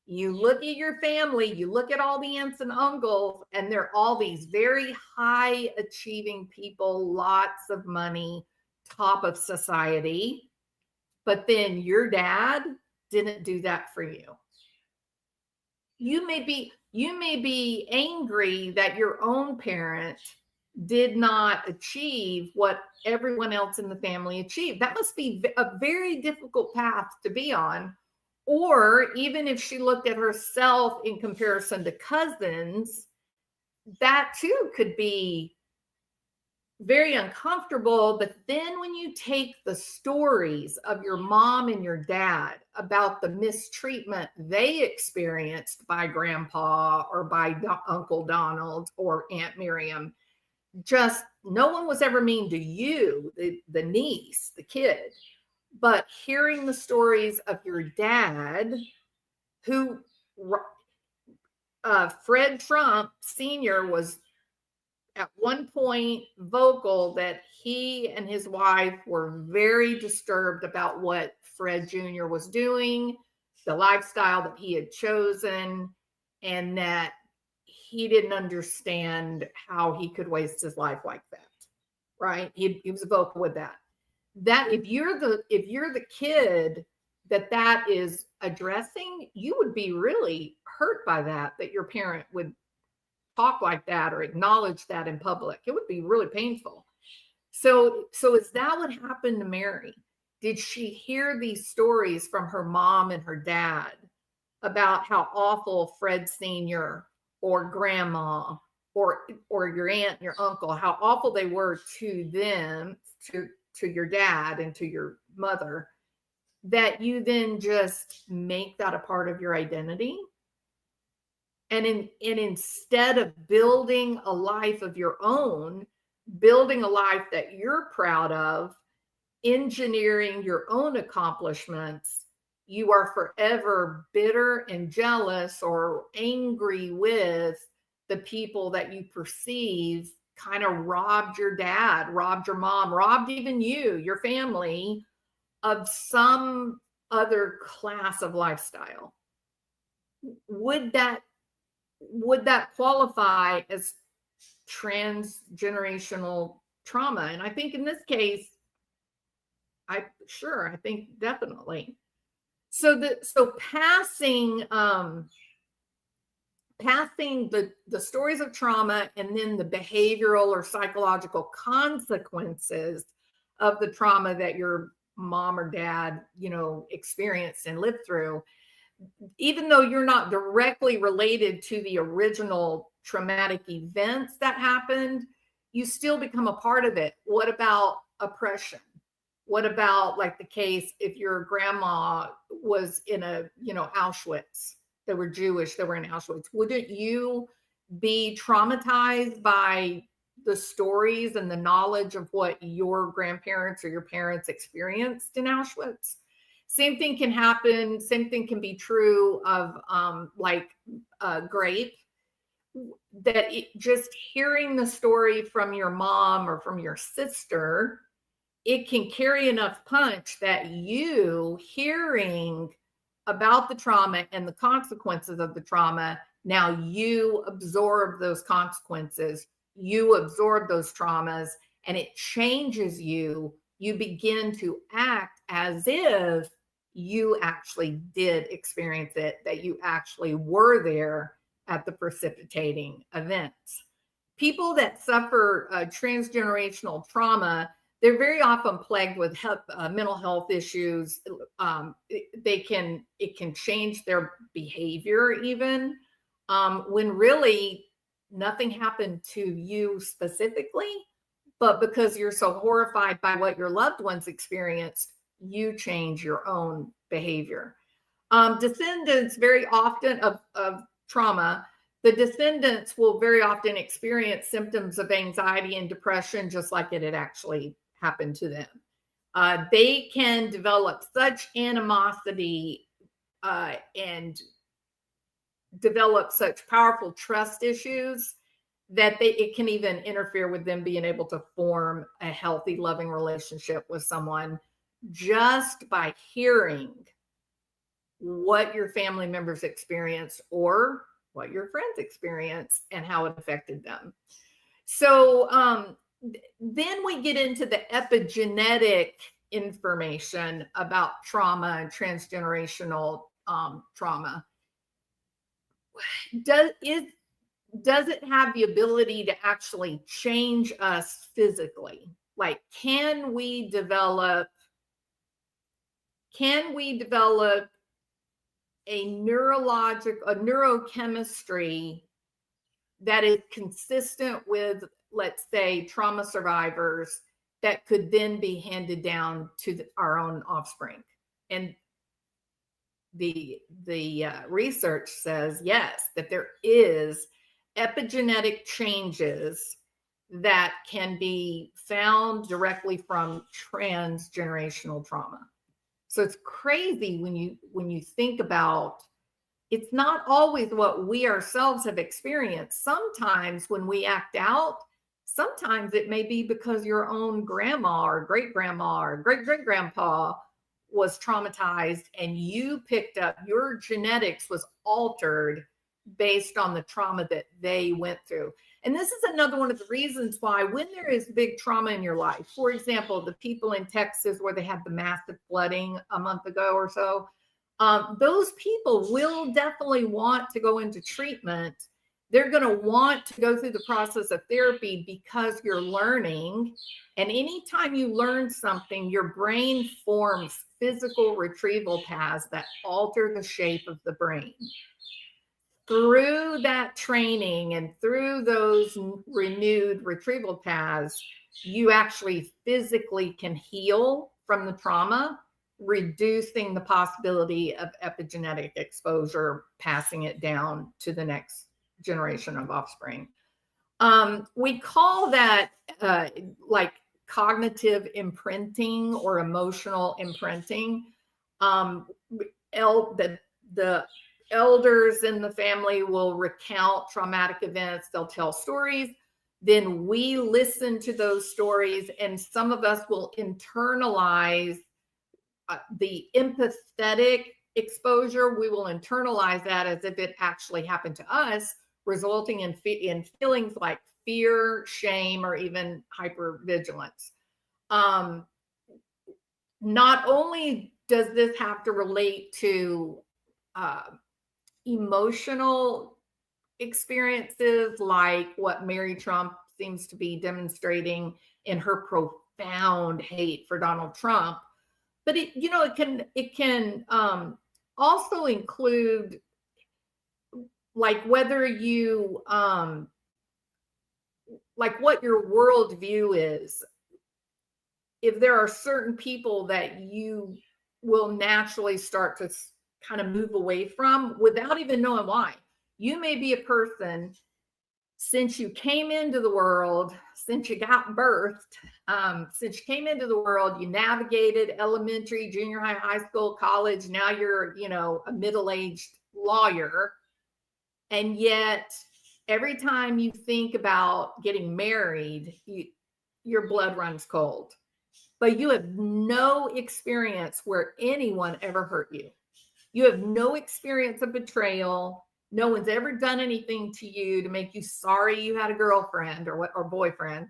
you look at your family, you look at all the aunts and uncles, and they're all these very high achieving people, lots of money, top of society. But then your dad didn't do that for you. You may be angry that your own parent did not achieve what everyone else in the family achieved. That must be a very difficult path to be on. Or even if she looked at herself in comparison to cousins, that too could be very uncomfortable. But then when you take the stories of your mom and your dad about the mistreatment they experienced by grandpa or by Uncle Donald or Aunt Miriam, just no one was ever mean to you, the niece, the kid. But hearing the stories of your dad, who Fred Trump Sr. was at one point vocal that he and his wife were very disturbed about what Fred Jr. was doing, the lifestyle that he had chosen, and that he didn't understand how he could waste his life like that. Right? He was vocal with that. That if you're the kid that is addressing, you would be really hurt by that your parent would talk like that or acknowledge that in public. It would be really painful. So is that what happened to Mary? Did she hear these stories from her mom and her dad about how awful Fred Sr. or grandma or your aunt and your uncle, how awful they were to them, to your dad and to your mother, that you then just make that a part of your identity? And instead of building a life of your own, building a life that you're proud of, engineering your own accomplishments, you are forever bitter and jealous or angry with the people that you perceive kind of robbed your dad, robbed your mom, robbed even you, your family, of some other class of lifestyle, would that qualify as transgenerational trauma? And I think in this case, I think definitely. So passing the stories of trauma and then the behavioral or psychological consequences of the trauma that your mom or dad, experienced and lived through, even though you're not directly related to the original traumatic events that happened, you still become a part of it. What about oppression? What about, like, the case if your grandma was in Auschwitz? They were Jewish, they were in Auschwitz. Wouldn't you be traumatized by the stories and the knowledge of what your grandparents or your parents experienced in Auschwitz? Same thing can happen. Same thing can be true of grape. That just hearing the story from your mom or from your sister, it can carry enough punch that you hearing about the trauma and the consequences of the trauma, now you absorb those consequences, you absorb those traumas, and it changes you. You begin to act as if you actually did experience it, that you actually were there at the precipitating events. People that suffer transgenerational trauma, they're very often plagued with mental health issues. It can change their behavior even, when really nothing happened to you specifically, but because you're so horrified by what your loved ones experienced, you change your own behavior. Descendants very often of trauma, the descendants will very often experience symptoms of anxiety and depression, just like it had actually happened to them. They can develop such animosity and develop such powerful trust issues that it can even interfere with them being able to form a healthy, loving relationship with someone, just by hearing what your family members experienced or what your friends experienced and how it affected them. So then we get into the epigenetic information about trauma and transgenerational trauma. Does it have the ability to actually change us physically? Like, can we develop a neurochemistry that is consistent with, let's say, trauma survivors that could then be handed down to our own offspring? And the research says yes, that there is epigenetic changes that can be found directly from transgenerational trauma. So it's crazy when you think about, it's not always what we ourselves have experienced. Sometimes when we act out, sometimes it may be because your own grandma or great grandma or great great grandpa was traumatized and you picked up, your genetics was altered based on the trauma that they went through. And this is another one of the reasons why, when there is big trauma in your life, for example, the people in Texas where they had the massive flooding a month ago or so, those people will definitely want to go into treatment. They're going to want to go through the process of therapy because you're learning. And anytime you learn something, your brain forms physical retrieval paths that alter the shape of the brain. Through that training and through those renewed retrieval paths, you actually physically can heal from the trauma, reducing the possibility of epigenetic exposure, passing it down to the next generation of offspring. We call that like cognitive imprinting or emotional imprinting. The elders in the family will recount traumatic events. They'll tell stories. then we listen to those stories, and some of us will internalize the empathetic exposure. We will internalize that as if it actually happened to us, resulting in feelings like fear, shame, or even hypervigilance. Not only does this have to relate to emotional experiences like what Mary Trump seems to be demonstrating in her profound hate for Donald Trump, but it can also include like whether you like what your worldview is. If there are certain people that you will naturally start to kind of move away from without even knowing why. You may be a person, since you came into the world, since you got birthed, since you came into the world, you navigated elementary, junior high, high school, college. Now you're, a middle-aged lawyer. And yet every time you think about getting married, your blood runs cold. But you have no experience where anyone ever hurt you. You have no experience of betrayal. No one's ever done anything to you to make you sorry you had a girlfriend or boyfriend.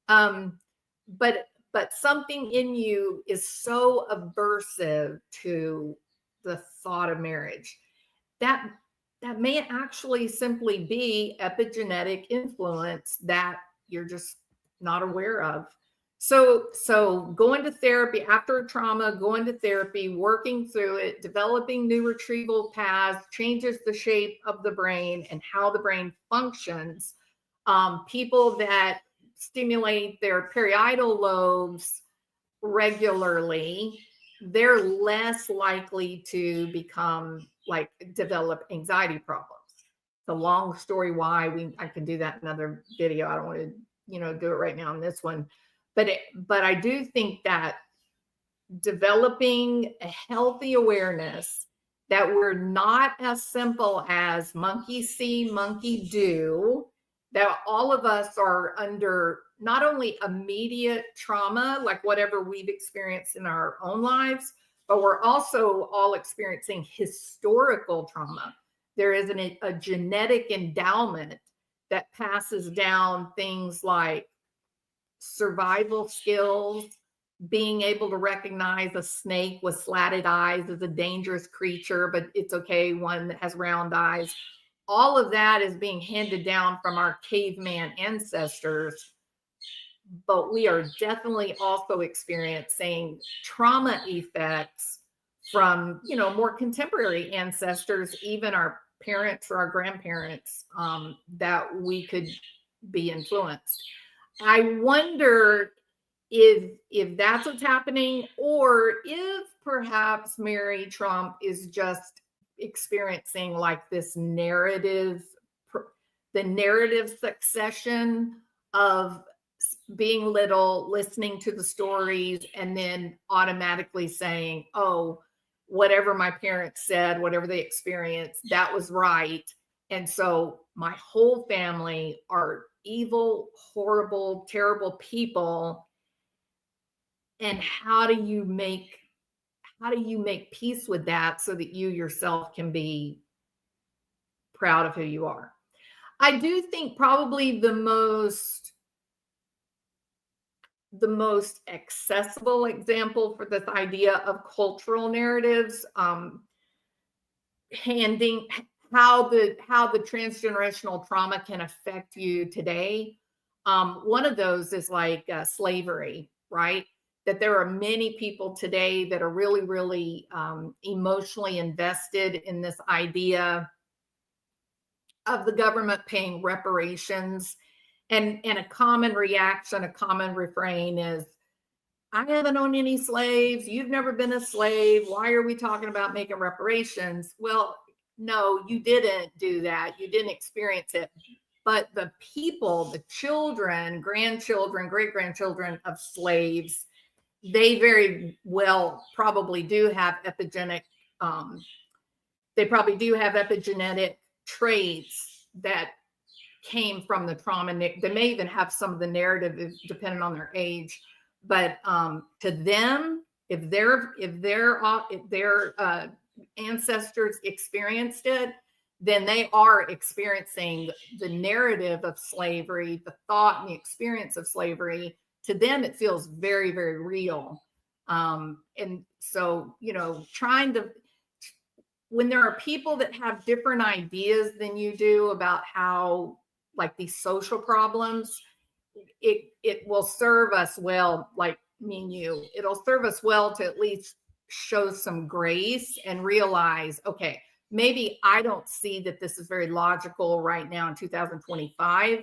But something in you is so aversive to the thought of marriage that may actually simply be epigenetic influence that you're just not aware of. So going to therapy after a trauma, going to therapy, working through it, developing new retrieval paths, changes the shape of the brain and how the brain functions. People that stimulate their parietal lobes regularly, they're less likely to develop anxiety problems. It's a long story why I can do that in another video. I don't want to, do it right now in this one. But I do think that developing a healthy awareness that we're not as simple as monkey see, monkey do, that all of us are under not only immediate trauma, like whatever we've experienced in our own lives, but we're also all experiencing historical trauma. There is a genetic endowment that passes down things like survival skills, being able to recognize a snake with slatted eyes as a dangerous creature, but it's okay, one that has round eyes. All of that is being handed down from our caveman ancestors, but we are definitely also experiencing trauma effects from, more contemporary ancestors, even our parents or our grandparents, that we could be influenced. I wonder if that's what's happening, or if perhaps Mary Trump is just experiencing like this narrative, the narrative succession of being little, listening to the stories, and then automatically saying, oh, whatever my parents said, whatever they experienced, that was right. And so my whole family are evil, horrible, terrible people. And how do you make peace with that so that you yourself can be proud of who you are? I do think probably the most accessible example for this idea of cultural narratives, handing how the transgenerational trauma can affect you today. One of those is like slavery, right? That there are many people today that are really, really emotionally invested in this idea of the government paying reparations. And a common reaction, a common refrain is, I haven't owned any slaves. You've never been a slave. Why are we talking about making reparations? Well, no, you didn't do that. You didn't experience it. But the people, the children, grandchildren, great-grandchildren of slaves, they very well probably do have epigenetic traits that came from the trauma. They may even have some of the narrative depending on their age, but to them, if their ancestors experienced it, then they are experiencing the narrative of slavery, the thought and the experience of slavery. To them, it feels very, very real. And so, when there are people that have different ideas than you do about how, like, these social problems, it will serve us well, like me and you, it'll serve us well to at least show some grace and realize, okay, maybe I don't see that this is very logical right now in 2025,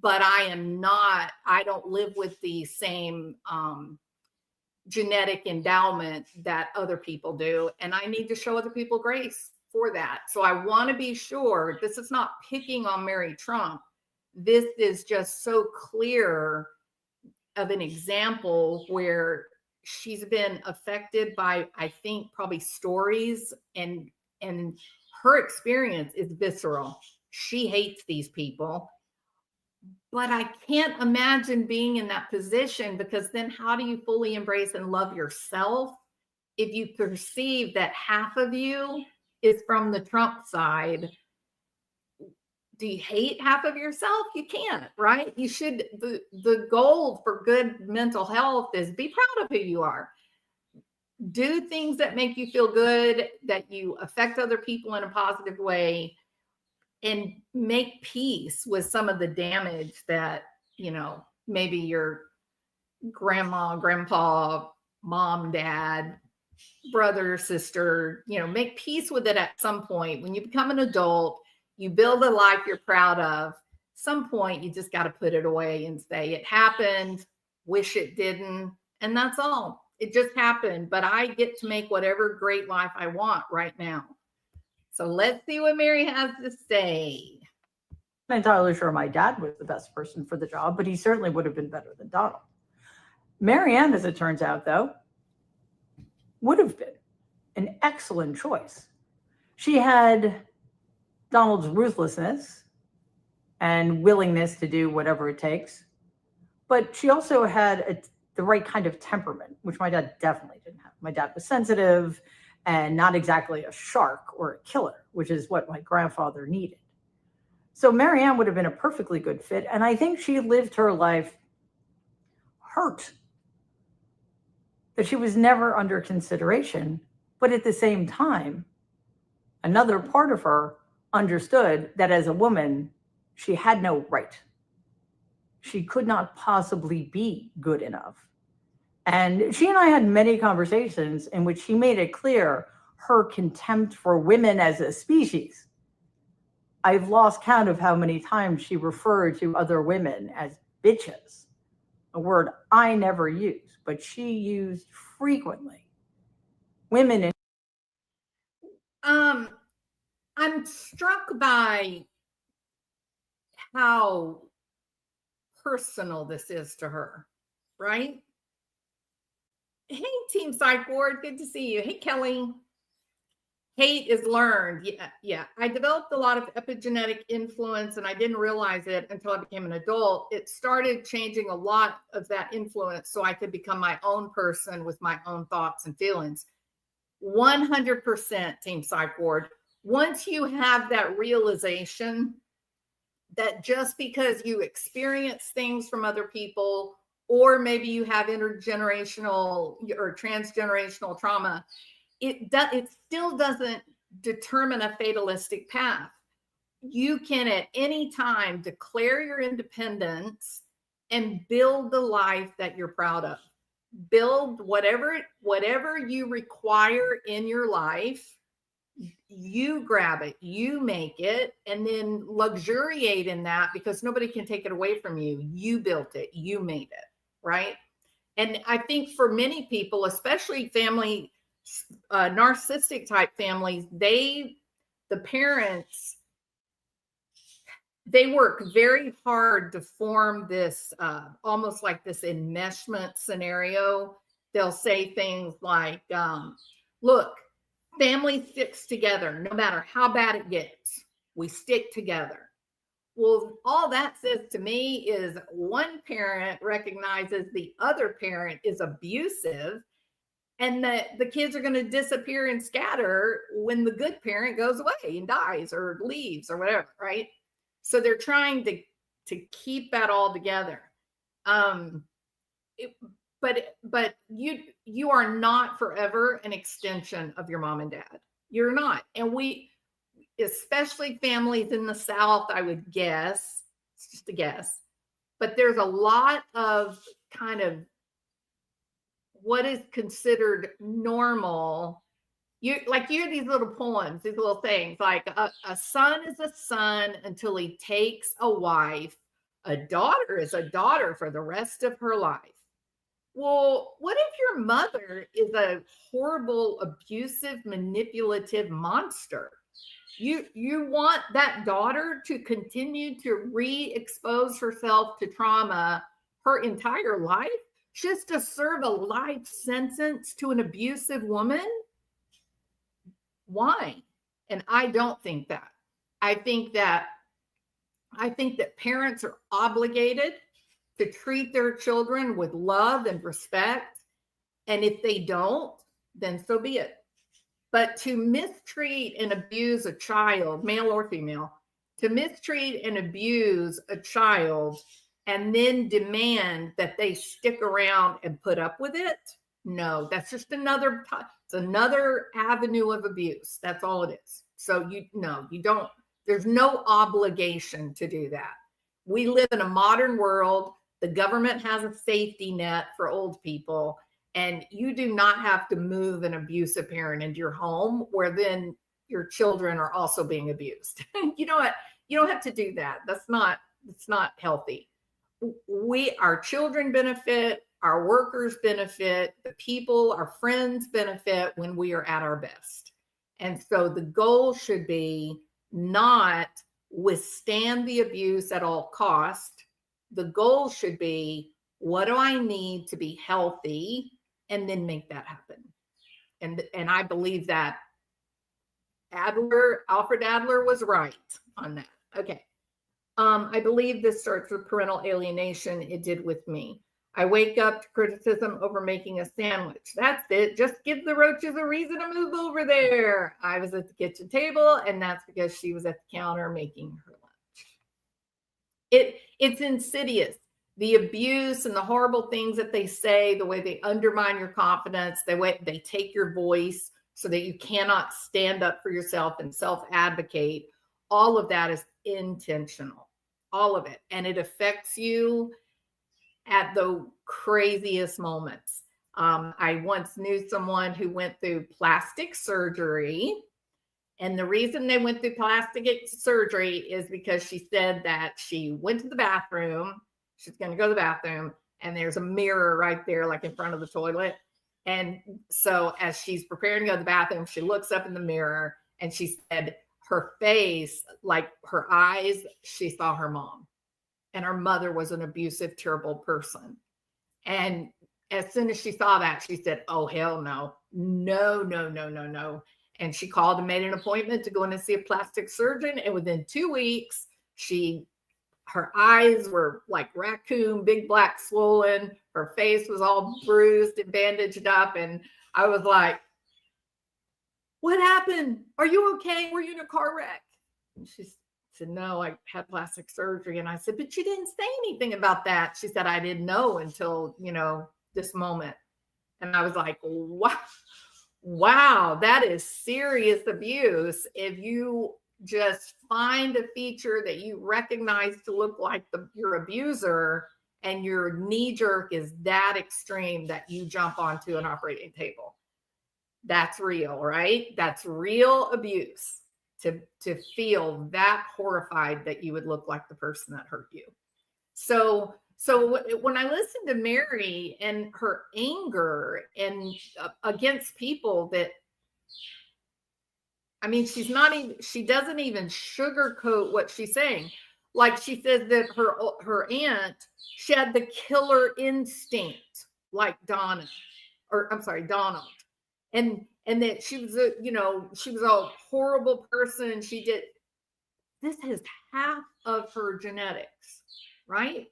but I don't live with the same genetic endowment that other people do. And I need to show other people grace for that. So I want to be sure this is not picking on Mary Trump. This is just so clear of an example where she's been affected by, I think, probably stories, and her experience is visceral. She hates these people. But I can't imagine being in that position, because then how do you fully embrace and love yourself if you perceive that half of you is from the Trump side? Do you hate half of yourself? You can't, right? You should, the goal for good mental health is be proud of who you are. Do things that make you feel good, that you affect other people in a positive way, and make peace with some of the damage that, maybe your grandma, grandpa, mom, dad, brother, sister, make peace with it at some point. When you become an adult, you build a life you're proud of. Some point, you just got to put it away and say, it happened, wish it didn't. And that's all. It just happened, but I get to make whatever great life I want right now. So let's see what Mary has to say. I'm not entirely sure my dad was the best person for the job, but he certainly would have been better than Donald. Marianne, as it turns out, though, would have been an excellent choice. She had Donald's ruthlessness and willingness to do whatever it takes, but she also had the right kind of temperament, which my dad definitely didn't have. My dad was sensitive and not exactly a shark or a killer, which is what my grandfather needed. So Marianne would have been a perfectly good fit. And I think she lived her life hurt that she was never under consideration. But at the same time, another part of her understood that as a woman, she had no right. She could not possibly be good enough. And she and I had many conversations in which she made it clear her contempt for women as a species. I've lost count of how many times she referred to other women as bitches, a word I never use, but she used frequently. Women in I'm struck by how personal this is to her, right? Hey, Team Psych Ward, good to see you. Hey, Kelly. Hate is learned. Yeah. I developed a lot of epigenetic influence, and I didn't realize it until I became an adult. It started changing a lot of that influence so I could become my own person with my own thoughts and feelings. 100% Team Psych Ward. Once you have that realization that just because you experience things from other people, or maybe you have intergenerational or transgenerational trauma, it still doesn't determine a fatalistic path. You can at any time declare your independence and build the life that you're proud of. Build whatever you require in your life. You grab it, you make it, and then luxuriate in that, because nobody can take it away from you. You built it, you made it, right? And I think for many people, especially family, narcissistic type families, the parents, they work very hard to form this almost like this enmeshment scenario. They'll say things like, look, family sticks together no matter how bad it gets. We stick together. Well, all that says to me is one parent recognizes the other parent is abusive, and that the kids are going to disappear and scatter when the good parent goes away and dies or leaves or whatever, right? So they're trying to keep that all together. Um, it, but you are not forever an extension of your mom and dad. You're not, and we, especially families in the South, I would guess, it's just a guess, but there's a lot of kind of what is considered normal. You like, you hear these little poems, these little things like a son is a son until he takes a wife. A daughter is a daughter for the rest of her life. Well, what if your mother is a horrible, abusive, manipulative monster? You want that daughter to continue to re-expose herself to trauma her entire life just to serve a life sentence to an abusive woman? Why? And I don't think that. I think that parents are obligated to treat their children with love and respect. And if they don't, then so be it. But to mistreat and abuse a child, male or female, to mistreat and abuse a child and then demand that they stick around and put up with it, no, that's just another, it's another avenue of abuse. That's all it is. So you don't, there's no obligation to do that. We live in a modern world. The government has a safety net for old people, and you do not have to move an abusive parent into your home where then your children are also being abused. You know what? You don't have to do that. It's not healthy. Our children benefit, our workers benefit, the people, our friends benefit when we are at our best. And so the goal should be not withstand the abuse at all cost. The goal should be, what do I need to be healthy, and then make that happen. And I believe that Alfred Adler was right on that. Okay. I believe this starts with parental alienation. It did with me. I wake up to criticism over making a sandwich. That's it. Just give the roaches a reason to move over there. I was at the kitchen table, and that's because she was at the counter making her lunch. It's insidious. The abuse and the horrible things that they say, the way they undermine your confidence, the way they take your voice so that you cannot stand up for yourself and self-advocate, all of that is intentional. All of it. And it affects you at the craziest moments. I once knew someone who went through plastic surgery. And the reason they went through plastic surgery is because she said that she went to the bathroom. She's going to go to the bathroom, and there's a mirror right there, like in front of the toilet. And so as she's preparing to go to the bathroom, she looks up in the mirror, and she said her face, like her eyes, she saw her mom. And her mother was an abusive, terrible person. And as soon as she saw that, she said, oh, hell no. No, no, no, no, no. And she called and made an appointment to go in and see a plastic surgeon. And within 2 weeks, her eyes were like raccoon, big, black, swollen. Her face was all bruised and bandaged up. And I was like, what happened? Are you okay? Were you in a car wreck? And she said, no, I had plastic surgery. And I said, but you didn't say anything about that. She said, I didn't know until, this moment. And I was like, wow, that is serious abuse. If you just find a feature that you recognize to look like your abuser, and your knee jerk is that extreme that you jump onto an operating table, that's real, right? That's real abuse. To feel that horrified that you would look like the person that hurt you. So when I listen to Mary and her anger and against people that, she doesn't even sugarcoat what she's saying. Like she says that her aunt, she had the killer instinct, like Donald. And that she was a horrible person. This has half of her genetics, right?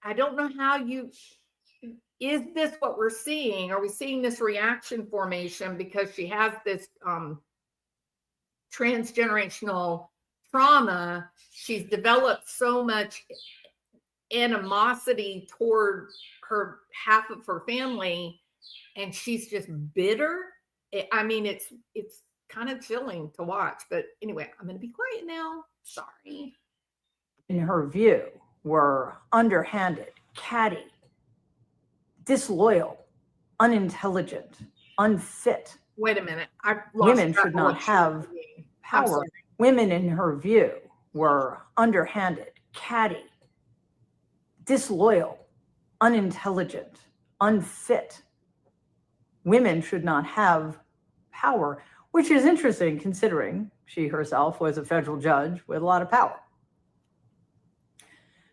I don't know how is this what we're seeing? Are we seeing this reaction formation because she has this transgenerational trauma? She's developed so much animosity toward her half of her family, and she's just bitter. I mean, it's kind of chilling to watch. But anyway, I'm going to be quiet now. Sorry. In her view, were underhanded, catty, disloyal, unintelligent, unfit. Wait a minute. Women should not have power. Women, in her view, were underhanded, catty, disloyal, unintelligent, unfit. Women should not have power, which is interesting considering she herself was a federal judge with a lot of power.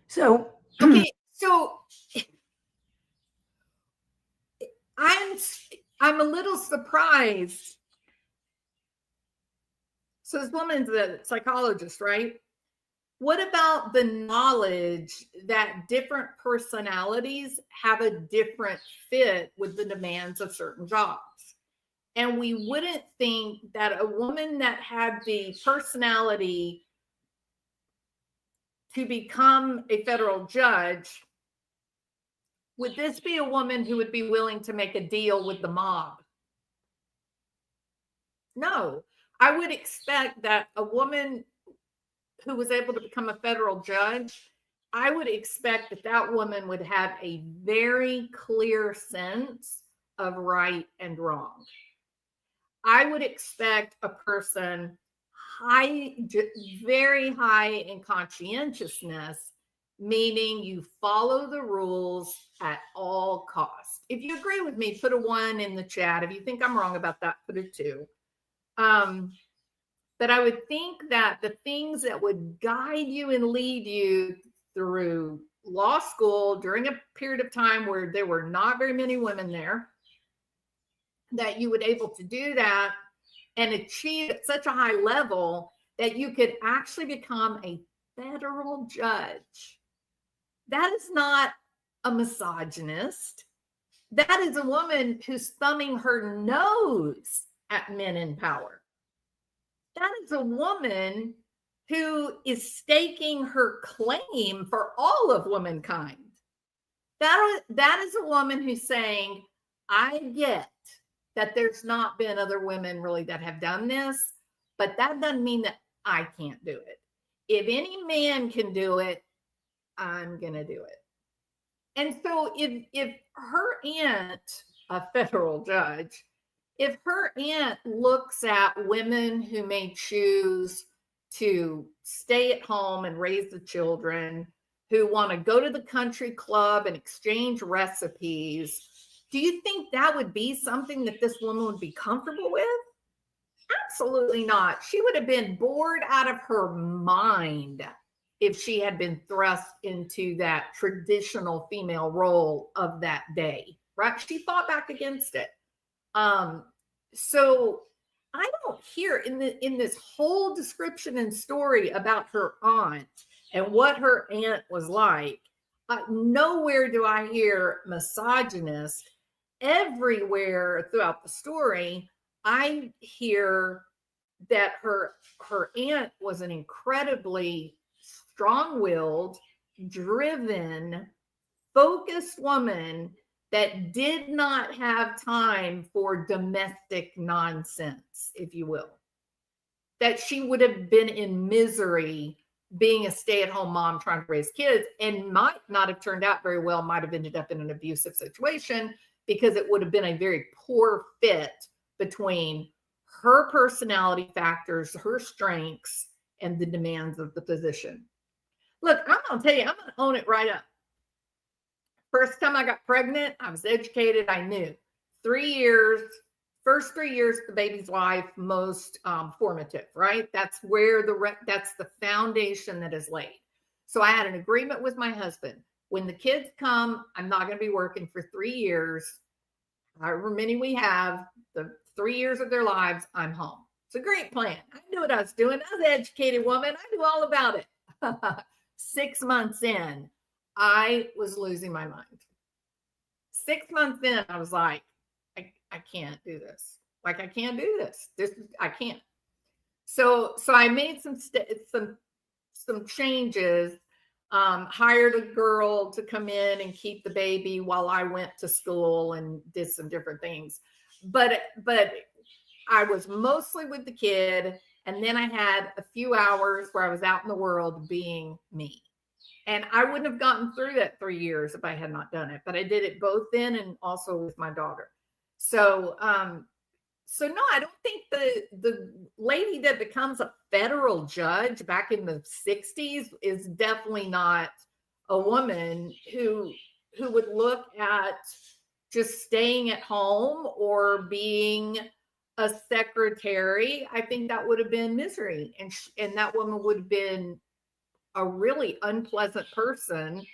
So, okay, so I'm a little surprised. So this woman's a psychologist, right? What about the knowledge that different personalities have a different fit with the demands of certain jobs? And we wouldn't think that a woman that had the personality to become a federal judge, would this be a woman who would be willing to make a deal with the mob? No. I would expect that a woman who was able to become a federal judge, I would expect that that woman would have a very clear sense of right and wrong. I would expect a person very high in conscientiousness, meaning you follow the rules at all costs. If you agree with me, put a 1 in the chat. If you think I'm wrong about that, put a 2. But I would think that the things that would guide you and lead you through law school during a period of time where there were not very many women there, that you would able to do that and achieve at such a high level that you could actually become a federal judge. That is not a misogynist. That is a woman who's thumbing her nose at men in power. That is a woman who is staking her claim for all of womankind. That is a woman who's saying, I get that there's not been other women really that have done this, but that doesn't mean that I can't do it. If any man can do it, I'm going to do it. And so if her aunt, a federal judge, if her aunt looks at women who may choose to stay at home and raise the children, who want to go to the country club and exchange recipes, do you think that would be something that this woman would be comfortable with? Absolutely not. She would have been bored out of her mind if she had been thrust into that traditional female role of that day, right? She fought back against it. So I don't hear in this whole description and story about her aunt and what her aunt was like, nowhere do I hear misogynist. Everywhere throughout the story, I hear that her aunt was an incredibly strong-willed, driven, focused woman that did not have time for domestic nonsense, if you will. That she would have been in misery being a stay-at-home mom trying to raise kids and might not have turned out very well, might have ended up in an abusive situation because it would have been a very poor fit between her personality factors, her strengths, and the demands of the position. Look, I'm going to tell you, I'm going to own it right up. First time I got pregnant, I was educated. I knew 3 years, first 3 years of the baby's life, most formative, right? That's where that's the foundation that is laid. So I had an agreement with my husband. When the kids come, I'm not going to be working for 3 years. However many we have, the 3 years of their lives, I'm home. It's a great plan. I knew what I was doing. I was an educated woman. I knew all about it. 6 months in, I was losing my mind. 6 months in, I was like, I can't do this. Like, I can't do this. I can't. So I made some changes. Hired a girl to come in and keep the baby while I went to school and did some different things. But I was mostly with the kid, and then I had a few hours where I was out in the world being me. And I wouldn't have gotten through that 3 years if I had not done it, but I did it both then and also with my daughter. So no, I don't think the lady that becomes a federal judge back in the 60s is definitely not a woman who would look at just staying at home or being a secretary. I think that would have been misery, and that woman would have been a really unpleasant person.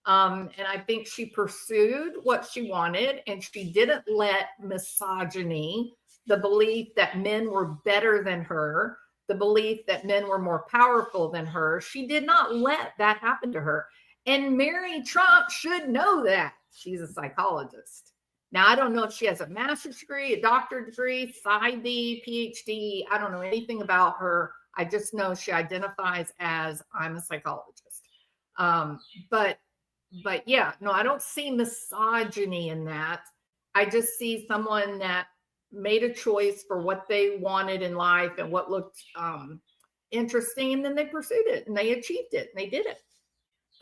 And I think she pursued what she wanted, and she didn't let misogyny, the belief that men were better than her, the belief that men were more powerful than her, she did not let that happen to her. And Mary Trump should know that. She's a psychologist. Now, I don't know if she has a master's degree, a doctorate degree, PsyD, PhD. I don't know anything about her. I just know she identifies as, I'm a psychologist. But yeah, no, I don't see misogyny in that. I just see someone that made a choice for what they wanted in life and what looked interesting, and then they pursued it and they achieved it and they did it.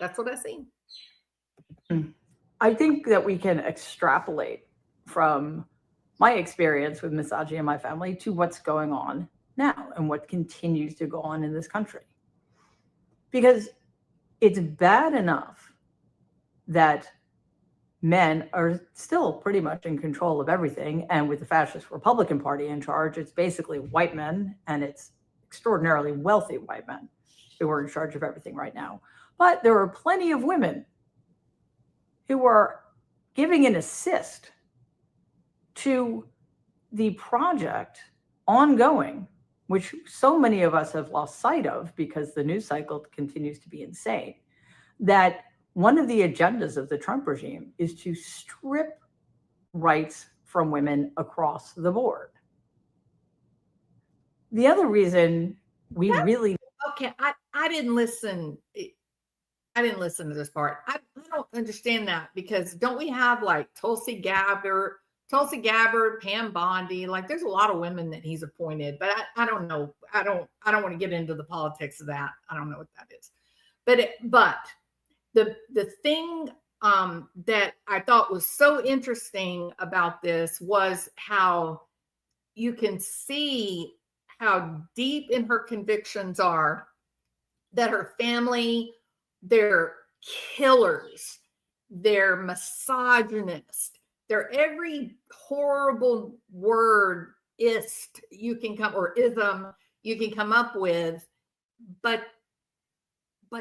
That's what I see. I think that we can extrapolate from my experience with misogyny in my family to what's going on now and what continues to go on in this country. Because it's bad enough that men are still pretty much in control of everything. And with the fascist Republican Party in charge, it's basically white men, and it's extraordinarily wealthy white men who are in charge of everything right now. But there are plenty of women who are giving an assist to the project ongoing, which so many of us have lost sight of because the news cycle continues to be insane, that one of the agendas of the Trump regime is to strip rights from women across the board. The other reason we really... Okay, I didn't listen. I didn't listen to this part. I don't understand that, because don't we have like Tulsi Gabbard, Pam Bondi? Like, there's a lot of women that he's appointed, but I don't know. I don't want to get into the politics of that. I don't know what that is. But the thing that I thought was so interesting about this was how you can see how deep in her convictions are, that her family, they're killers, they're misogynist, they're every horrible word you can come, or ism you can come up with, but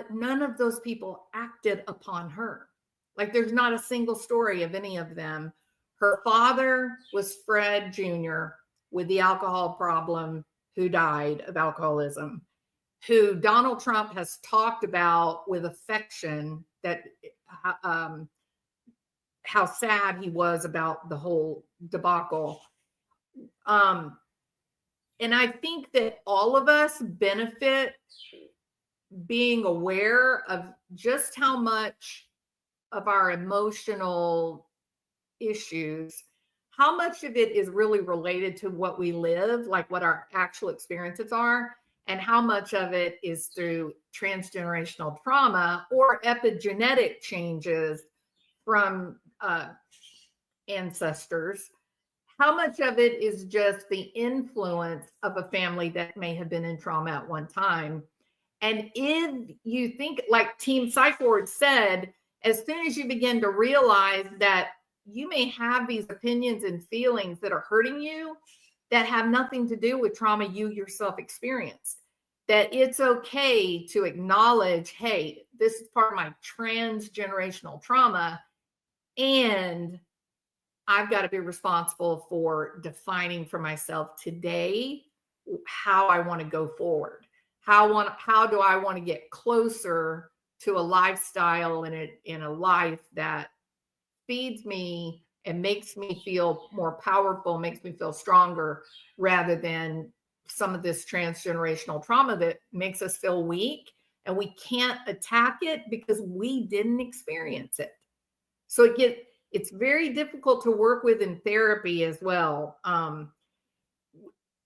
none of those people acted upon her. Like, there's not a single story of any of them. Her father was Fred Jr. with the alcohol problem, who died of alcoholism, who Donald Trump has talked about with affection, that how sad he was about the whole debacle. And I think that all of us benefit being aware of just how much of our emotional issues, how much of it is really related to what we live, like what our actual experiences are, and how much of it is through transgenerational trauma or epigenetic changes from ancestors. How much of it is just the influence of a family that may have been in trauma at one time. And if you think, like Team Psych Ward said, as soon as you begin to realize that you may have these opinions and feelings that are hurting you, that have nothing to do with trauma you yourself experienced, that it's okay to acknowledge, hey, this is part of my transgenerational trauma, and I've got to be responsible for defining for myself today how I want to go forward. How do I want to get closer to a lifestyle in a life that feeds me and makes me feel more powerful, makes me feel stronger, rather than some of this transgenerational trauma that makes us feel weak and we can't attack it because we didn't experience it. So it's very difficult to work with in therapy as well.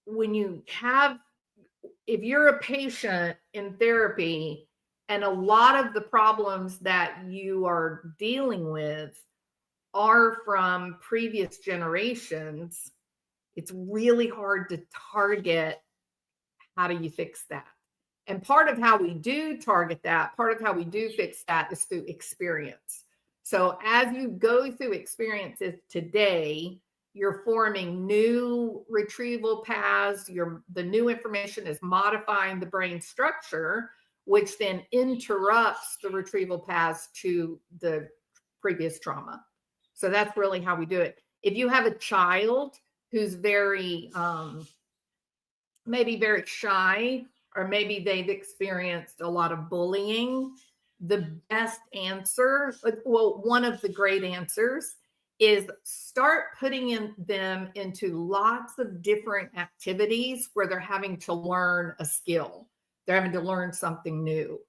When you have, if you're a patient in therapy and a lot of the problems that you are dealing with are from previous generations, it's really hard to target how do you fix that. And part of how we do target that, part of how we do fix that is through experience. So as you go through experiences today, you're forming new retrieval paths. The new information is modifying the brain structure, which then interrupts the retrieval paths to the previous trauma. So that's really how we do it. If you have a child who's very, maybe very shy, or maybe they've experienced a lot of bullying, the best answer, well, one of the great answers is start putting them into lots of different activities where they're having to learn a skill. They're having to learn something new.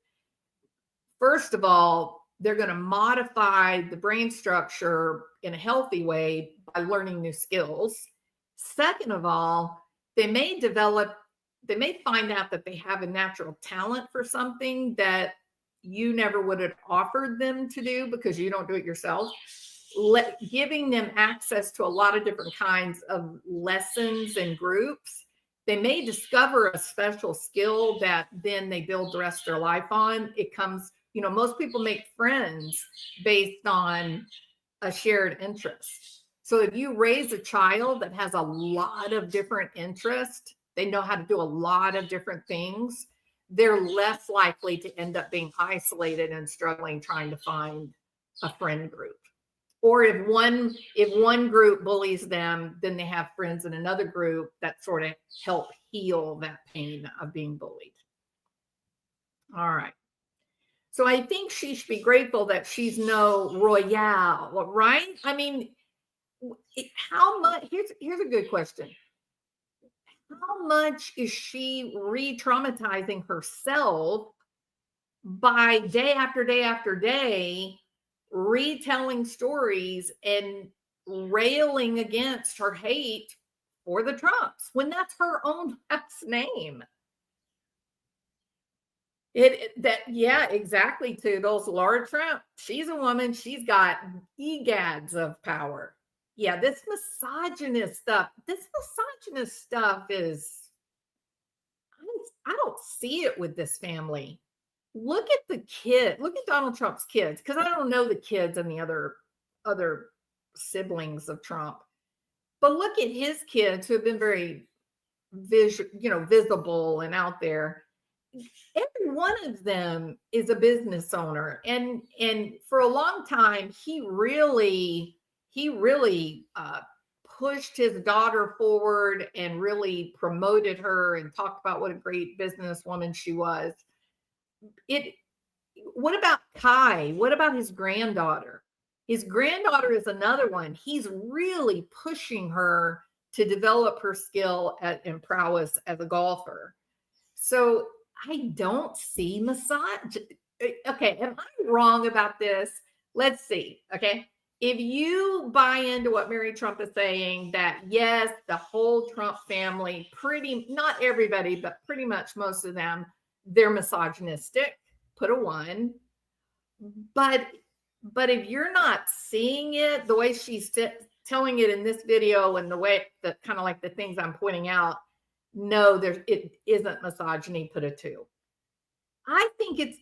First of all, they're going to modify the brain structure in a healthy way by learning new skills. Second of all, they may find out that they have a natural talent for something that you never would have offered them to do because you don't do it yourself. Giving them access to a lot of different kinds of lessons and groups, they may discover a special skill that then they build the rest of their life on. It comes, most people make friends based on a shared interest. So if you raise a child that has a lot of different interests, they know how to do a lot of different things, they're less likely to end up being isolated and struggling trying to find a friend group. Or if one group bullies them, then they have friends in another group that sort of help heal that pain of being bullied. All right. So I think she should be grateful that she's no royale, right? I mean, how much, here's a good question. How much is she re-traumatizing herself by day after day after day retelling stories and railing against her hate for the Trumps when that's her own last name? Yeah, exactly. Toodles. Laura Trump, she's a woman. She's got egads of power. Yeah, this misogynist stuff is, I don't see it with this family. Look at the kid. Look at Donald Trump's kids, because I don't know the kids and the other siblings of Trump. But look at his kids who have been very visible and out there. Every one of them is a business owner, and for a long time he really pushed his daughter forward and really promoted her and talked about what a great businesswoman she was. What about Kai? What about his granddaughter? His granddaughter is another one. He's really pushing her to develop her skill and prowess as a golfer. So I don't see misogyny. Okay, am I wrong about this? Let's see. Okay, if you buy into what Mary Trump is saying, that yes, the whole Trump family, not everybody, but pretty much most of them, they're misogynistic, put a 1. But if you're not seeing it the way she's telling it in this video, and the way that kind of like the things I'm pointing out, no, it isn't misogyny, put a 2. I think it's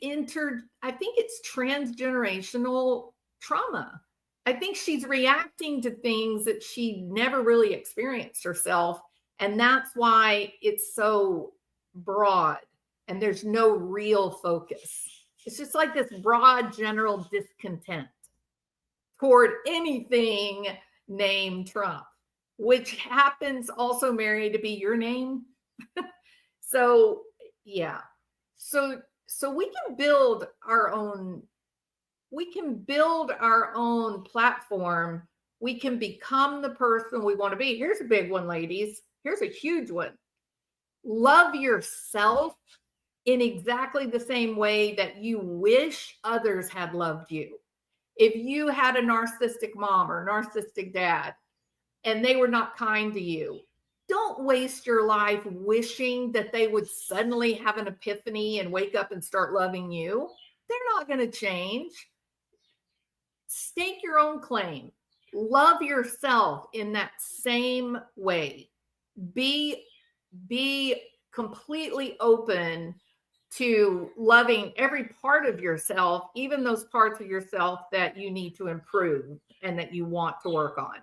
transgenerational trauma. I think she's reacting to things that she never really experienced herself. And that's why it's so broad and there's no real focus. It's just like this broad general discontent toward anything named Trump, which happens also, Mary, to be your name. So, yeah. So we can build our own platform. We can become the person we want to be. Here's a big one, ladies. Here's a huge one. Love yourself in exactly the same way that you wish others had loved you. If you had a narcissistic mom or narcissistic dad and they were not kind to you, don't waste your life wishing that they would suddenly have an epiphany and wake up and start loving you. They're not going to change. Stake your own claim. Love yourself in that same way. Be completely open to loving every part of yourself, even those parts of yourself that you need to improve and that you want to work on.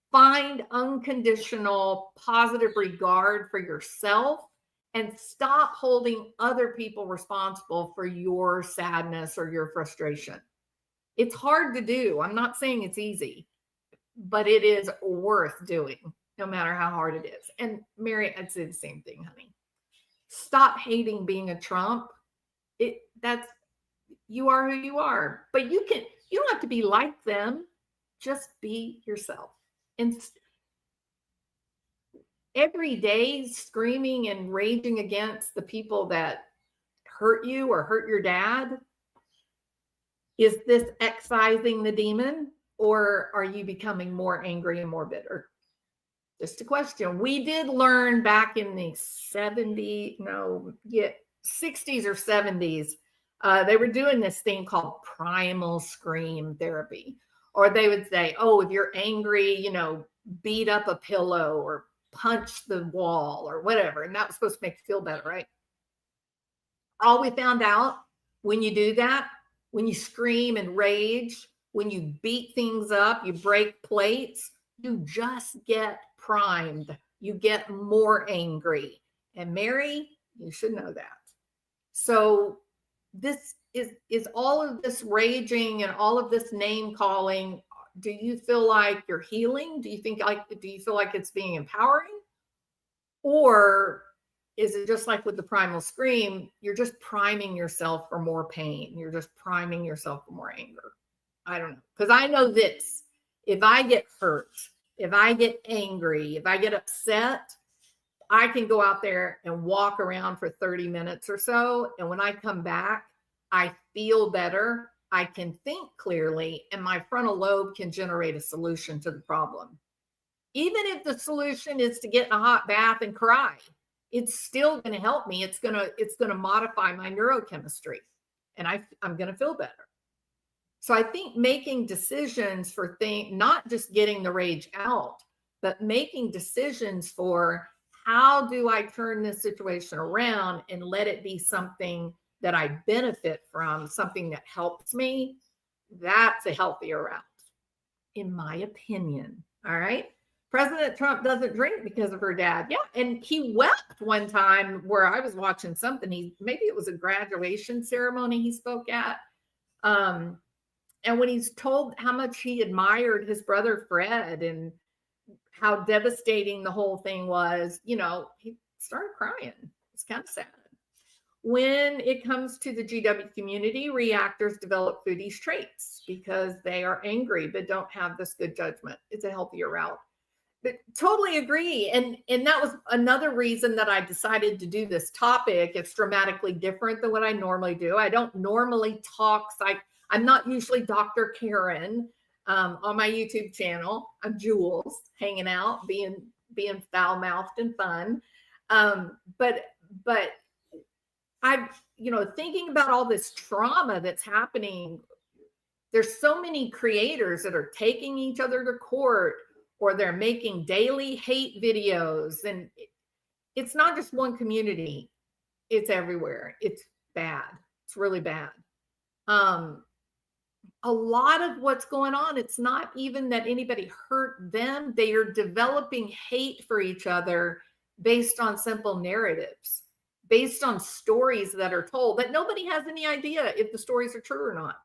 Find unconditional positive regard for yourself and stop holding other people responsible for your sadness or your frustration. It's hard to do. I'm not saying it's easy, but it is worth doing no matter how hard it is. And Mary, I'd say the same thing, honey. Stop hating being a Trump. You are who you are, but you don't have to be like them. Just be yourself. And every day screaming and raging against the people that hurt you or hurt your dad, is this excising the demon, or are you becoming more angry and more bitter? Just a question. We did learn back in the 60s or 70s, they were doing this thing called primal scream therapy. Or they would say, oh, if you're angry, beat up a pillow or punch the wall or whatever. And that was supposed to make you feel better, right? All we found out, when you do that, when you scream and rage, when you beat things up, you break plates, you just get primed. You get more angry. And Mary, you should know that. So this is all of this raging and all of this name calling. Do you feel like you're healing? Do you feel like it's being empowering? Or is it just like with the primal scream, you're just priming yourself for more pain? You're just priming yourself for more anger. I don't know. Because I know this. If I get hurt, if I get angry, if I get upset, I can go out there and walk around for 30 minutes or so. And when I come back, I feel better. I can think clearly, and my frontal lobe can generate a solution to the problem. Even if the solution is to get in a hot bath and cry, it's still going to help me. It's going to modify my neurochemistry, and I'm going to feel better. So I think making decisions for things, not just getting the rage out, but making decisions for how do I turn this situation around and let it be something that I benefit from, something that helps me, that's a healthier route, in my opinion. All right. President Trump doesn't drink because of her dad. Yeah. And he wept one time where I was watching something. Maybe it was a graduation ceremony he spoke at. And when he's told how much he admired his brother Fred and how devastating the whole thing was, he started crying. It's kind of sad. When it comes to the GW community, reactors develop foodies traits because they are angry but don't have this good judgment. It's a healthier route. But totally agree. And that was another reason that I decided to do this topic. It's dramatically different than what I normally do. I don't normally talk I'm not usually Dr. Karen on my YouTube channel. I'm Jules, hanging out, being foul-mouthed and fun. But I'm, thinking about all this trauma that's happening. There's so many creators that are taking each other to court, or they're making daily hate videos. And it's not just one community. It's everywhere. It's bad. It's really bad. A lot of what's going on, it's not even that anybody hurt them. They are developing hate for each other based on simple narratives, based on stories that are told that nobody has any idea if the stories are true or not.